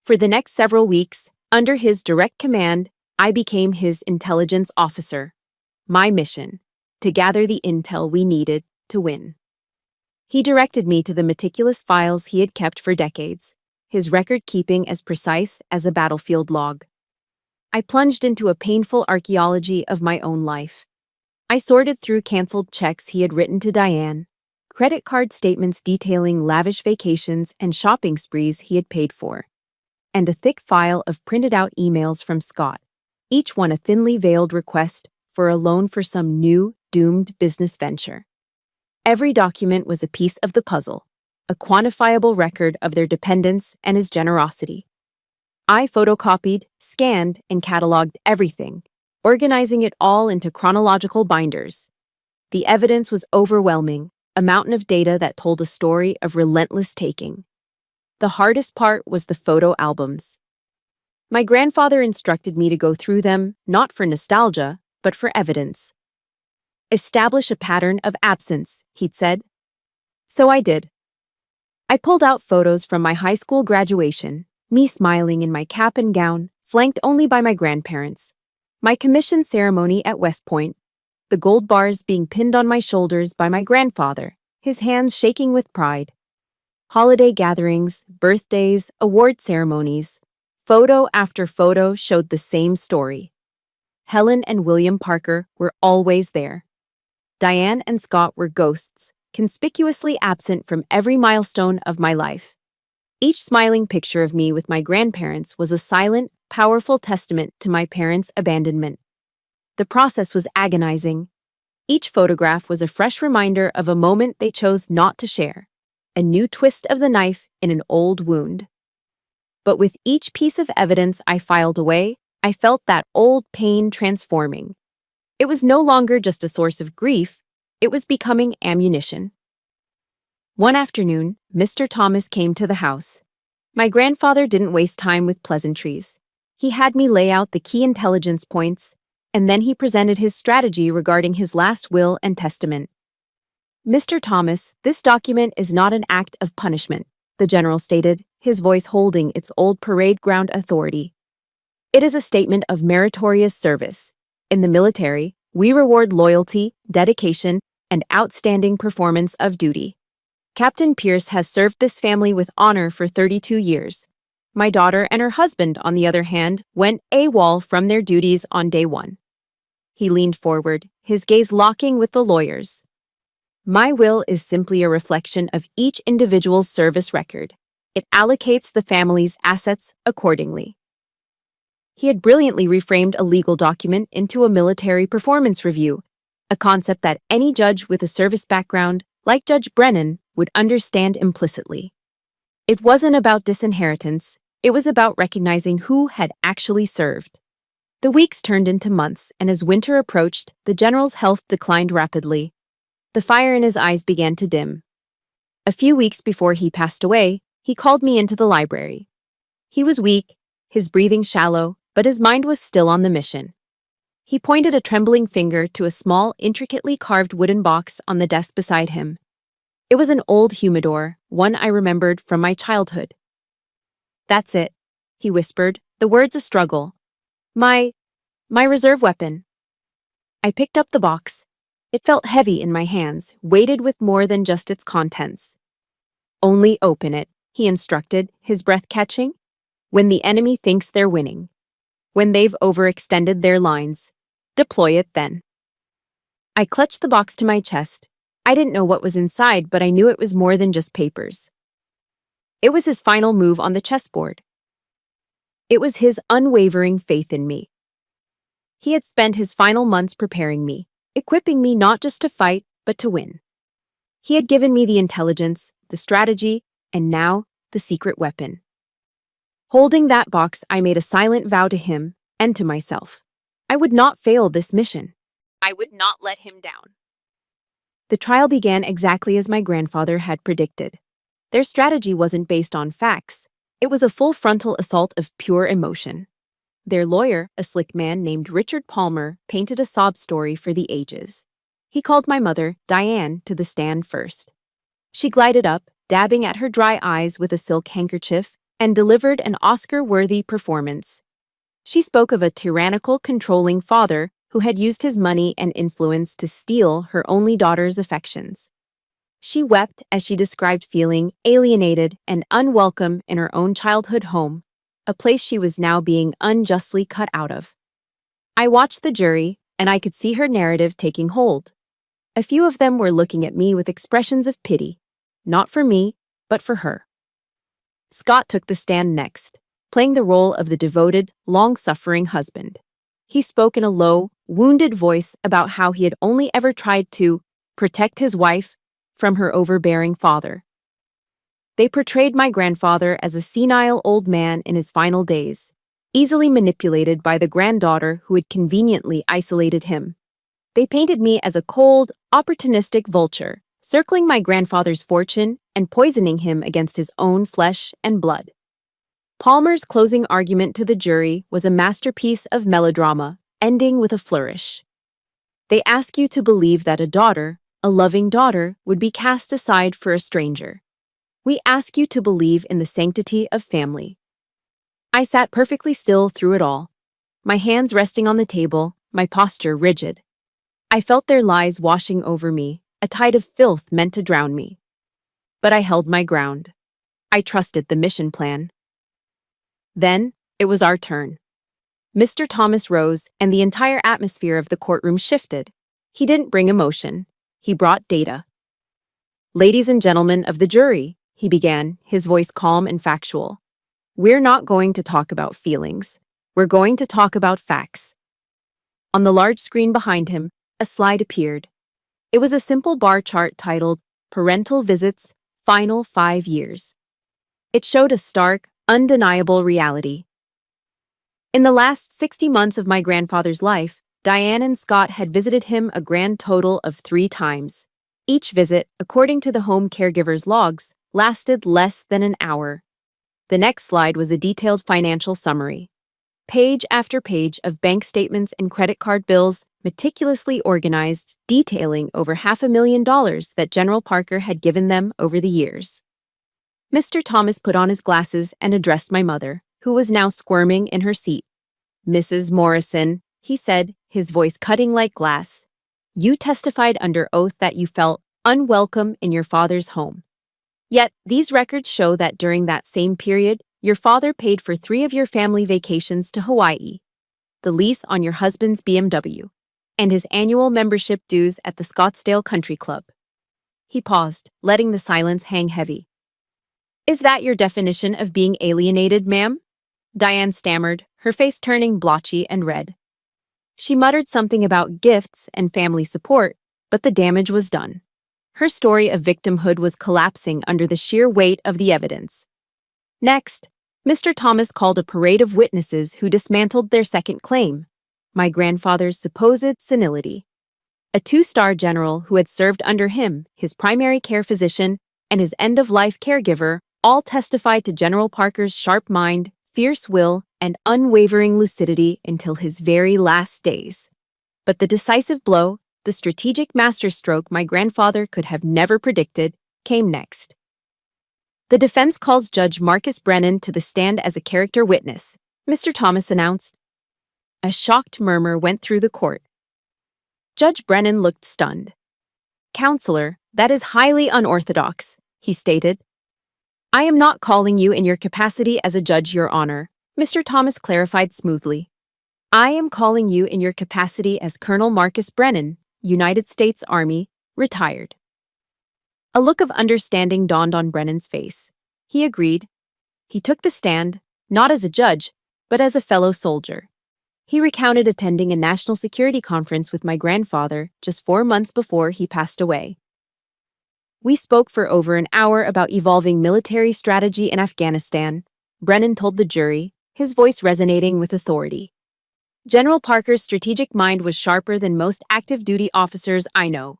For the next several weeks, under his direct command, I became his intelligence officer. My mission: to gather the intel we needed to win. He directed me to the meticulous files he had kept for decades, his record-keeping as precise as a battlefield log. I plunged into a painful archaeology of my own life. I sorted through canceled checks he had written to Diane, credit card statements detailing lavish vacations and shopping sprees he had paid for, and a thick file of printed-out emails from Scott, each one a thinly veiled request for a loan for some new, doomed business venture. Every document was a piece of the puzzle, a quantifiable record of their dependence and his generosity. I photocopied, scanned, and cataloged everything, organizing it all into chronological binders. The evidence was overwhelming, a mountain of data that told a story of relentless taking. The hardest part was the photo albums. My grandfather instructed me to go through them, not for nostalgia, but for evidence. Establish a pattern of absence, he'd said. So I did. I pulled out photos from my high school graduation, me smiling in my cap and gown, flanked only by my grandparents, my commission ceremony at West Point, the gold bars being pinned on my shoulders by my grandfather, his hands shaking with pride. Holiday gatherings, birthdays, award ceremonies, photo after photo showed the same story. Helen and William Parker were always there. Diane and Scott were ghosts, conspicuously absent from every milestone of my life. Each smiling picture of me with my grandparents was a silent, powerful testament to my parents' abandonment. The process was agonizing. Each photograph was a fresh reminder of a moment they chose not to share, a new twist of the knife in an old wound. But with each piece of evidence I filed away, I felt that old pain transforming. It was no longer just a source of grief, it was becoming ammunition. One afternoon, Mr. Thomas came to the house. My grandfather didn't waste time with pleasantries. He had me lay out the key intelligence points, and then he presented his strategy regarding his last will and testament. "Mr. Thomas, this document is not an act of punishment," the general stated, his voice holding its old parade ground authority. "It is a statement of meritorious service. In the military, we reward loyalty, dedication, and outstanding performance of duty. Captain Pierce has served this family with honor for 32 years. My daughter and her husband, on the other hand, went AWOL from their duties on day one." He leaned forward, his gaze locking with the lawyer's. "My will is simply a reflection of each individual's service record. It allocates the family's assets accordingly." He had brilliantly reframed a legal document into a military performance review, a concept that any judge with a service background, like Judge Brennan, would understand implicitly. It wasn't about disinheritance, it was about recognizing who had actually served. The weeks turned into months, and as winter approached, the general's health declined rapidly. The fire in his eyes began to dim. A few weeks before he passed away, he called me into the library. He was weak, his breathing shallow, but his mind was still on the mission. He pointed a trembling finger to a small, intricately carved wooden box on the desk beside him. It was an old humidor, one I remembered from my childhood. "That's it," he whispered, the words a struggle. My reserve weapon. I picked up the box. It felt heavy in my hands, weighted with more than just its contents. Only open it, he instructed, his breath catching. When the enemy thinks they're winning. When they've overextended their lines. Deploy it then. I clutched the box to my chest. I didn't know what was inside, but I knew it was more than just papers. It was his final move on the chessboard. It was his unwavering faith in me. He had spent his final months preparing me, equipping me not just to fight, but to win. He had given me the intelligence, the strategy, and now the secret weapon. Holding that box, I made a silent vow to him and to myself. I would not fail this mission. I would not let him down. The trial began exactly as my grandfather had predicted. Their strategy wasn't based on facts. It was a full frontal assault of pure emotion. Their lawyer, a slick man named Richard Palmer, painted a sob story for the ages. He called my mother, Diane, to the stand first. She glided up, dabbing at her dry eyes with a silk handkerchief, and delivered an Oscar-worthy performance. She spoke of a tyrannical, controlling father who had used his money and influence to steal her only daughter's affections. She wept as she described feeling alienated and unwelcome in her own childhood home, a place she was now being unjustly cut out of. I watched the jury, and I could see her narrative taking hold. A few of them were looking at me with expressions of pity, not for me, but for her. Scott took the stand next, playing the role of the devoted, long-suffering husband. He spoke in a low, wounded voice about how he had only ever tried to protect his wife from her overbearing father. They portrayed my grandfather as a senile old man in his final days, easily manipulated by the granddaughter who had conveniently isolated him. They painted me as a cold, opportunistic vulture, circling my grandfather's fortune and poisoning him against his own flesh and blood. Palmer's closing argument to the jury was a masterpiece of melodrama, ending with a flourish. They ask you to believe that a daughter, a loving daughter, would be cast aside for a stranger. We ask you to believe in the sanctity of family. I sat perfectly still through it all, my hands resting on the table, my posture rigid. I felt their lies washing over me, a tide of filth meant to drown me. But I held my ground. I trusted the mission plan. Then, it was our turn. Mr. Thomas rose, and the entire atmosphere of the courtroom shifted. He didn't bring emotion. He brought data. "Ladies and gentlemen of the jury," he began, his voice calm and factual. "We're not going to talk about feelings. We're going to talk about facts." On the large screen behind him, a slide appeared. It was a simple bar chart titled Parental Visits, Final 5 Years. It showed a stark, undeniable reality. In the last 60 months of my grandfather's life, Diane and Scott had visited him a grand total of 3 times. Each visit, according to the home caregiver's logs, lasted less than an hour. The next slide was a detailed financial summary. Page after page of bank statements and credit card bills, meticulously organized, detailing over $500,000 that General Parker had given them over the years. Mr. Thomas put on his glasses and addressed my mother, who was now squirming in her seat. "Mrs. Morrison," he said, his voice cutting like glass, "you testified under oath that you felt unwelcome in your father's home. Yet, these records show that during that same period, your father paid for 3 of your family vacations to Hawaii, the lease on your husband's BMW, and his annual membership dues at the Scottsdale Country Club." He paused, letting the silence hang heavy. "Is that your definition of being alienated, ma'am?" Diane stammered, her face turning blotchy and red. She muttered something about gifts and family support, but the damage was done. Her story of victimhood was collapsing under the sheer weight of the evidence. Next, Mr. Thomas called a parade of witnesses who dismantled their second claim, my grandfather's supposed senility. A 2-star general who had served under him, his primary care physician, and his end-of-life caregiver all testified to General Parker's sharp mind, fierce will, and unwavering lucidity until his very last days. But the decisive blow, the strategic masterstroke my grandfather could have never predicted, came next. The defense calls Judge Marcus Brennan to the stand as a character witness. Mr. Thomas announced. A shocked murmur went through the court. Judge Brennan looked stunned. Counselor, that is highly unorthodox, he stated. I am not calling you in your capacity as a judge, Your Honor, Mr. Thomas clarified smoothly. I am calling you in your capacity as Colonel Marcus Brennan, United States Army, retired. A look of understanding dawned on Brennan's face. He agreed. He took the stand, not as a judge, but as a fellow soldier. He recounted attending a national security conference with my grandfather just 4 months before he passed away. We spoke for over an hour about evolving military strategy in Afghanistan, Brennan told the jury, his voice resonating with authority. General Parker's strategic mind was sharper than most active duty officers I know.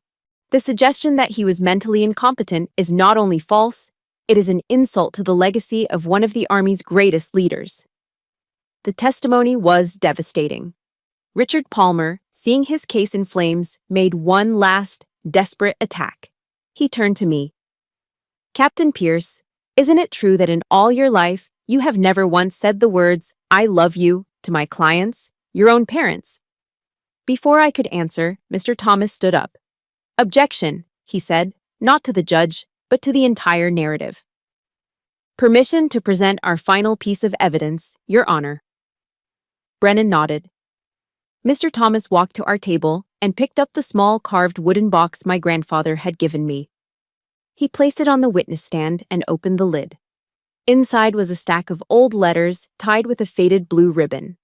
The suggestion that he was mentally incompetent is not only false, it is an insult to the legacy of one of the Army's greatest leaders. The testimony was devastating. Richard Palmer, seeing his case in flames, made one last, desperate attack. He turned to me. Captain Pierce, isn't it true that in all your life, you have never once said the words, "I love you," to my clients, your own parents? Before I could answer, Mr. Thomas stood up. Objection, he said, not to the judge, but to the entire narrative. Permission to present our final piece of evidence, Your Honor. Brennan nodded. Mr. Thomas walked to our table and picked up the small carved wooden box my grandfather had given me. He placed it on the witness stand and opened the lid. Inside was a stack of old letters tied with a faded blue ribbon.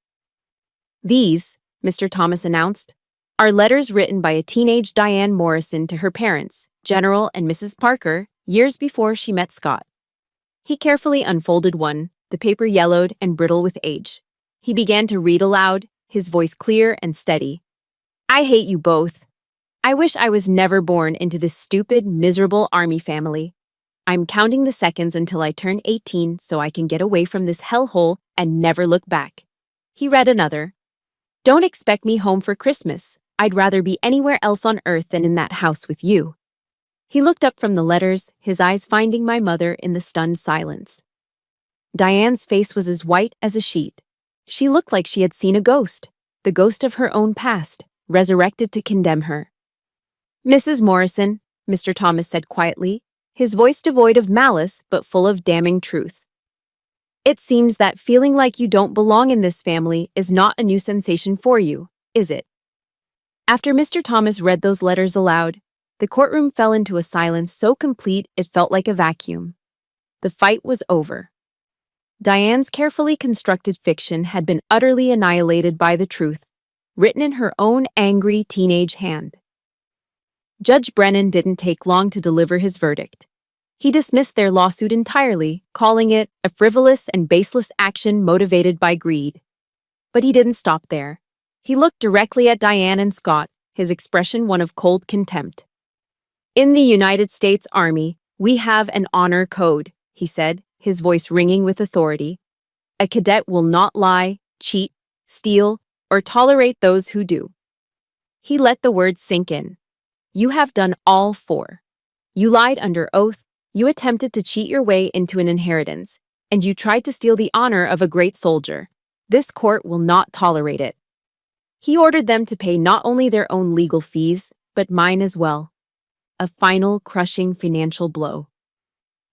These, Mr. Thomas announced, are letters written by a teenage Diane Morrison to her parents, General and Mrs. Parker, years before she met Scott. He carefully unfolded one, the paper yellowed and brittle with age. He began to read aloud, his voice clear and steady. I hate you both. I wish I was never born into this stupid, miserable Army family. I'm counting the seconds until I turn 18 so I can get away from this hellhole and never look back. He read another. Don't expect me home for Christmas. I'd rather be anywhere else on earth than in that house with you. He looked up from the letters, his eyes finding my mother in the stunned silence. Diane's face was as white as a sheet. She looked like she had seen a ghost, the ghost of her own past, resurrected to condemn her. Mrs. Morrison, Mr. Thomas said quietly, his voice devoid of malice but full of damning truth. It seems that feeling like you don't belong in this family is not a new sensation for you, is it? After Mr. Thomas read those letters aloud, the courtroom fell into a silence so complete it felt like a vacuum. The fight was over. Diane's carefully constructed fiction had been utterly annihilated by the truth, written in her own angry teenage hand. Judge Brennan didn't take long to deliver his verdict. He dismissed their lawsuit entirely, calling it a frivolous and baseless action motivated by greed. But he didn't stop there. He looked directly at Diane and Scott, his expression one of cold contempt. In the United States Army, we have an honor code, he said, his voice ringing with authority. A cadet will not lie, cheat, steal, or tolerate those who do. He let the words sink in. You have done all four. You lied under oath, you attempted to cheat your way into an inheritance, and you tried to steal the honor of a great soldier. This court will not tolerate it. He ordered them to pay not only their own legal fees, but mine as well. A final, crushing financial blow.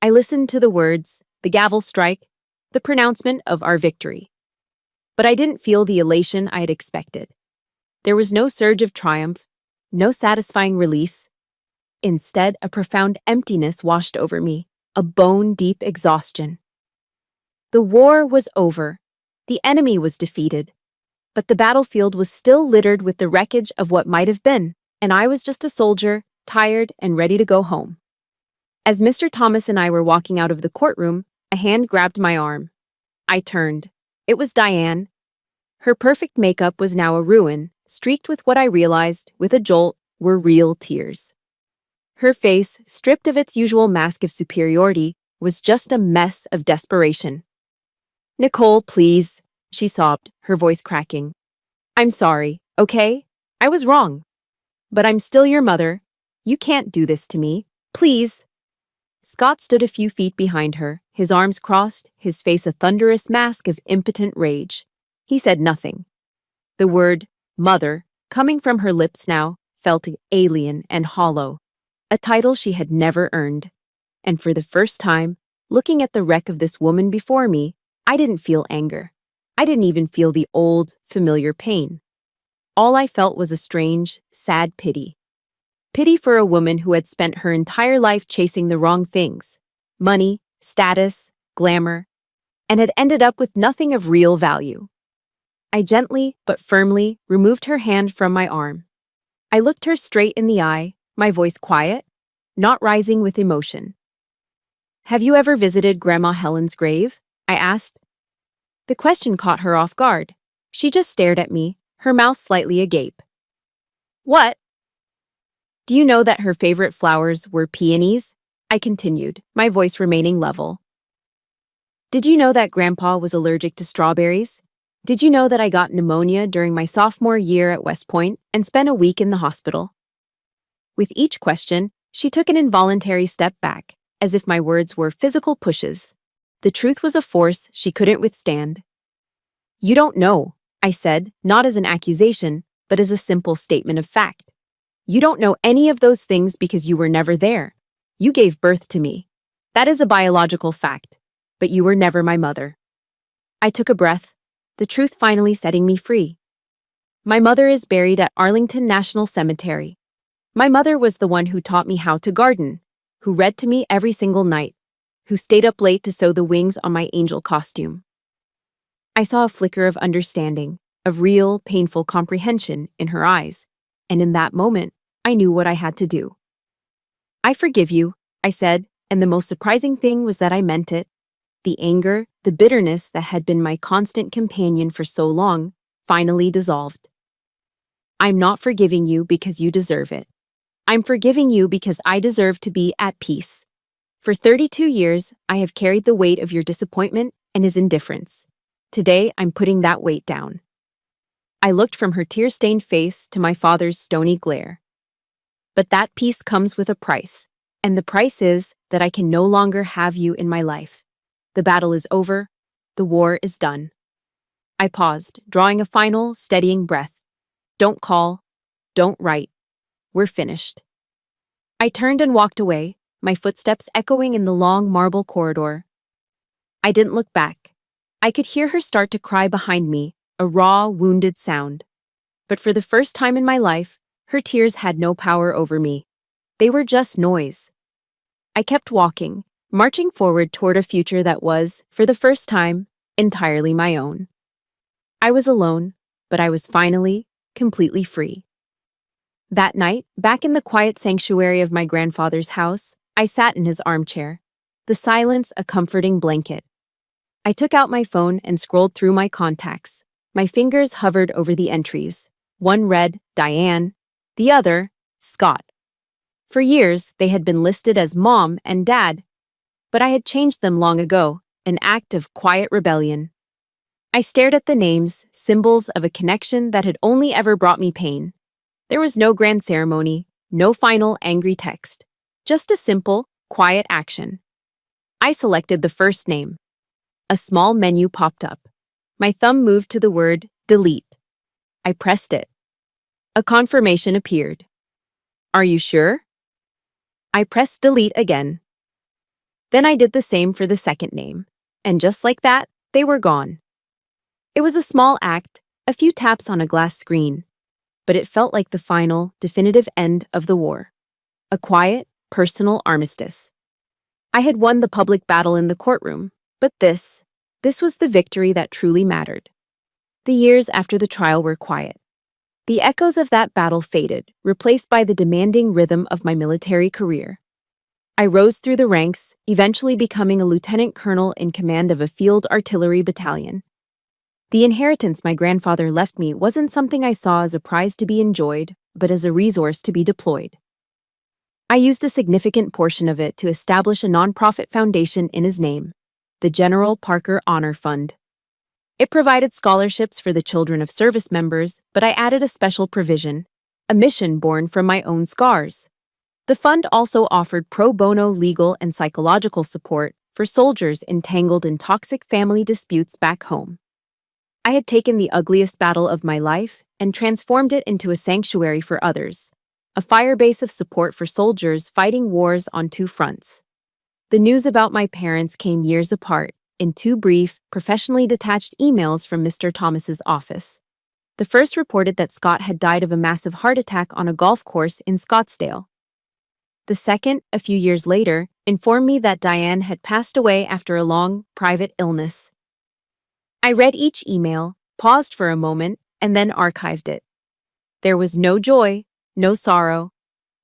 I listened to the words, the gavel strike, the pronouncement of our victory. But I didn't feel the elation I had expected. There was no surge of triumph, no satisfying release. Instead, a profound emptiness washed over me, a bone-deep exhaustion. The war was over. The enemy was defeated. But the battlefield was still littered with the wreckage of what might have been, and I was just a soldier, tired and ready to go home. As Mr. Thomas and I were walking out of the courtroom, a hand grabbed my arm. I turned. It was Diane. Her perfect makeup was now a ruin, streaked with what I realized, with a jolt, were real tears. Her face, stripped of its usual mask of superiority, was just a mess of desperation. Nicole, please, she sobbed, her voice cracking. I'm sorry, okay? I was wrong. But I'm still your mother. You can't do this to me. Please. Scott stood a few feet behind her, his arms crossed, his face a thunderous mask of impotent rage. He said nothing. The word, mother, coming from her lips now, felt alien and hollow, a title she had never earned. And for the first time, looking at the wreck of this woman before me, I didn't feel anger. I didn't even feel the old, familiar pain. All I felt was a strange, sad pity. Pity for a woman who had spent her entire life chasing the wrong things: money, status, glamour, and had ended up with nothing of real value. I gently, but firmly, removed her hand from my arm. I looked her straight in the eye, my voice quiet, not rising with emotion. "Have you ever visited Grandma Helen's grave?" I asked. The question caught her off guard. She just stared at me, her mouth slightly agape. "What?" "Do you know that her favorite flowers were peonies?" I continued, my voice remaining level. "Did you know that Grandpa was allergic to strawberries? Did you know that I got pneumonia during my sophomore year at West Point and spent a week in the hospital?" With each question, she took an involuntary step back, as if my words were physical pushes. The truth was a force she couldn't withstand. "You don't know," I said, not as an accusation, but as a simple statement of fact. "You don't know any of those things because you were never there. You gave birth to me. That is a biological fact, but you were never my mother." I took a breath, the truth finally setting me free. My mother is buried at Arlington National Cemetery. My mother was the one who taught me how to garden, who read to me every single night, who stayed up late to sew the wings on my angel costume. I saw a flicker of understanding, of real, painful comprehension in her eyes, and in that moment, I knew what I had to do. "I forgive you," I said, and the most surprising thing was that I meant it. The anger, the bitterness that had been my constant companion for so long, finally dissolved. "I'm not forgiving you because you deserve it. I'm forgiving you because I deserve to be at peace. For 32 years, I have carried the weight of your disappointment and his indifference. Today, I'm putting that weight down." I looked from her tear-stained face to my father's stony glare. "But that peace comes with a price, and the price is that I can no longer have you in my life. The battle is over. The war is done." I paused, drawing a final, steadying breath. "Don't call. Don't write. We're finished." I turned and walked away, my footsteps echoing in the long marble corridor. I didn't look back. I could hear her start to cry behind me, a raw, wounded sound. But for the first time in my life, her tears had no power over me. They were just noise. I kept walking, marching forward toward a future that was, for the first time, entirely my own. I was alone, but I was finally, completely free. That night, back in the quiet sanctuary of my grandfather's house, I sat in his armchair, the silence a comforting blanket. I took out my phone and scrolled through my contacts. My fingers hovered over the entries. One read, Diane, the other, Scott. For years, they had been listed as Mom and Dad, but I had changed them long ago, an act of quiet rebellion. I stared at the names, symbols of a connection that had only ever brought me pain. There was no grand ceremony, no final angry text, just a simple, quiet action. I selected the first name. A small menu popped up. My thumb moved to the word delete. I pressed it. A confirmation appeared. "Are you sure?" I pressed delete again. Then I did the same for the second name, and just like that, they were gone. It was a small act, a few taps on a glass screen, but it felt like the final, definitive end of the war. A quiet, personal armistice. I had won the public battle in the courtroom, but this was the victory that truly mattered. The years after the trial were quiet. The echoes of that battle faded, replaced by the demanding rhythm of my military career. I rose through the ranks, eventually becoming a lieutenant colonel in command of a field artillery battalion. The inheritance my grandfather left me wasn't something I saw as a prize to be enjoyed, but as a resource to be deployed. I used a significant portion of it to establish a nonprofit foundation in his name, the General Parker Honor Fund. It provided scholarships for the children of service members, but I added a special provision, a mission born from my own scars. The fund also offered pro bono legal and psychological support for soldiers entangled in toxic family disputes back home. I had taken the ugliest battle of my life and transformed it into a sanctuary for others, a firebase of support for soldiers fighting wars on two fronts. The news about my parents came years apart, in two brief, professionally detached emails from Mr. Thomas's office. The first reported that Scott had died of a massive heart attack on a golf course in Scottsdale. The second, a few years later, informed me that Diane had passed away after a long, private illness. I read each email, paused for a moment, and then archived it. There was no joy, no sorrow,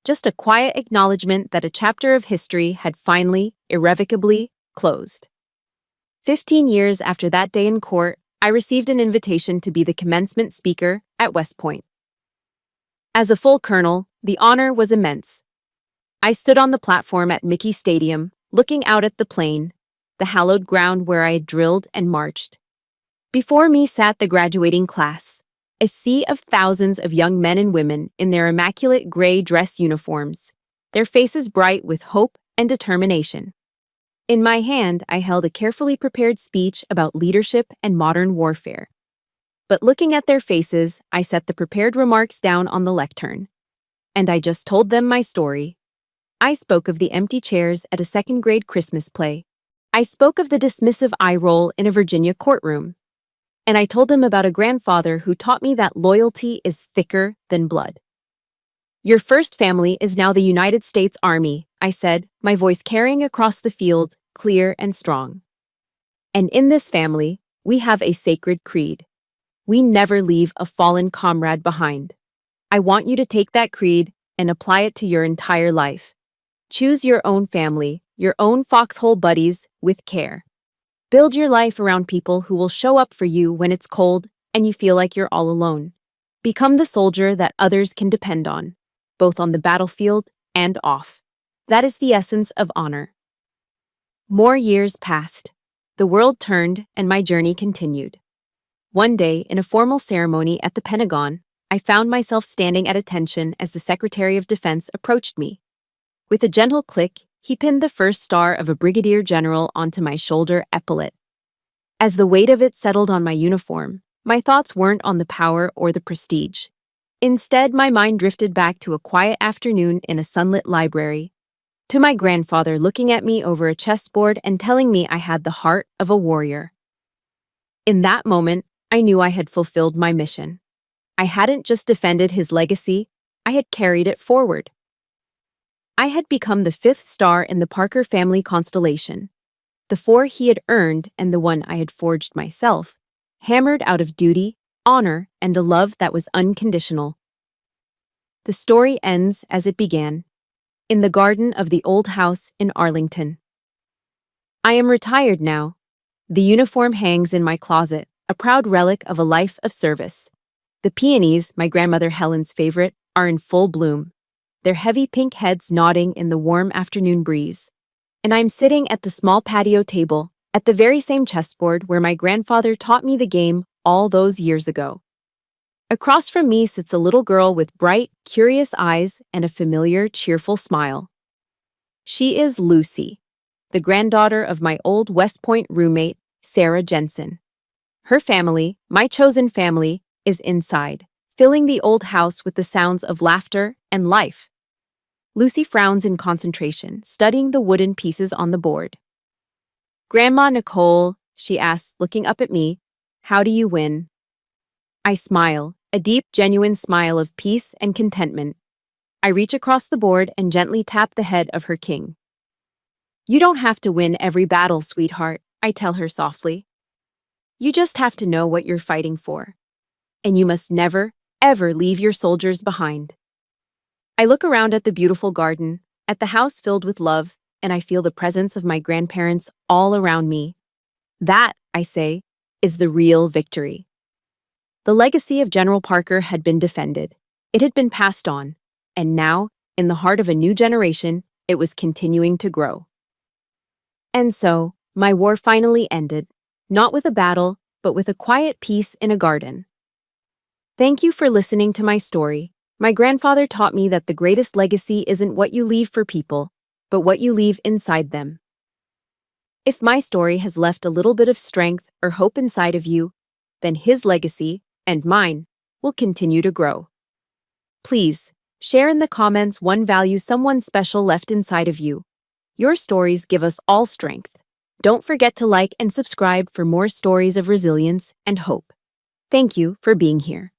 just a quiet acknowledgement that a chapter of history had finally, irrevocably, closed. 15 years after that day in court, I received an invitation to be the commencement speaker at West Point. As a full colonel, the honor was immense. I stood on the platform at Mickey Stadium, looking out at the plain, the hallowed ground where I had drilled and marched. Before me sat the graduating class, a sea of thousands of young men and women in their immaculate gray dress uniforms, their faces bright with hope and determination. In my hand, I held a carefully prepared speech about leadership and modern warfare. But looking at their faces, I set the prepared remarks down on the lectern. And I just told them my story. I spoke of the empty chairs at a second-grade Christmas play. I spoke of the dismissive eye roll in a Virginia courtroom. And I told them about a grandfather who taught me that loyalty is thicker than blood. Your first family is now the United States Army, I said, my voice carrying across the field, clear and strong. And in this family, we have a sacred creed. We never leave a fallen comrade behind. I want you to take that creed and apply it to your entire life. Choose your own family, your own foxhole buddies, with care. Build your life around people who will show up for you when it's cold and you feel like you're all alone. Become the soldier that others can depend on, both on the battlefield and off. That is the essence of honor. More years passed. The world turned and my journey continued. One day, in a formal ceremony at the Pentagon, I found myself standing at attention as the Secretary of Defense approached me. With a gentle click, he pinned the first star of a brigadier general onto my shoulder epaulet. As the weight of it settled on my uniform, my thoughts weren't on the power or the prestige. Instead, my mind drifted back to a quiet afternoon in a sunlit library, to my grandfather looking at me over a chessboard and telling me I had the heart of a warrior. In that moment, I knew I had fulfilled my mission. I hadn't just defended his legacy, I had carried it forward. I had become the fifth star in the Parker family constellation, the four he had earned and the one I had forged myself, hammered out of duty, honor, and a love that was unconditional. The story ends as it began, in the garden of the old house in Arlington. I am retired now. The uniform hangs in my closet, a proud relic of a life of service. The peonies, my grandmother Helen's favorite, are in full bloom, their heavy pink heads nodding in the warm afternoon breeze. And I'm sitting at the small patio table, at the very same chessboard where my grandfather taught me the game all those years ago. Across from me sits a little girl with bright, curious eyes and a familiar, cheerful smile. She is Lucy, the granddaughter of my old West Point roommate, Sarah Jensen. Her family, my chosen family, is inside, filling the old house with the sounds of laughter and life. Lucy frowns in concentration, studying the wooden pieces on the board. "Grandma Nicole," she asks, looking up at me, "how do you win?" I smile, a deep, genuine smile of peace and contentment. I reach across the board and gently tap the head of her king. "You don't have to win every battle, sweetheart," I tell her softly. "You just have to know what you're fighting for. And you must never, ever leave your soldiers behind." I look around at the beautiful garden, at the house filled with love, and I feel the presence of my grandparents all around me. That, I say, is the real victory. The legacy of General Parker had been defended. It had been passed on. And now, in the heart of a new generation, it was continuing to grow. And so, my war finally ended, not with a battle, but with a quiet peace in a garden. Thank you for listening to my story. My grandfather taught me that the greatest legacy isn't what you leave for people, but what you leave inside them. If my story has left a little bit of strength or hope inside of you, then his legacy, and mine, will continue to grow. Please, share in the comments one value someone special left inside of you. Your stories give us all strength. Don't forget to like and subscribe for more stories of resilience and hope. Thank you for being here.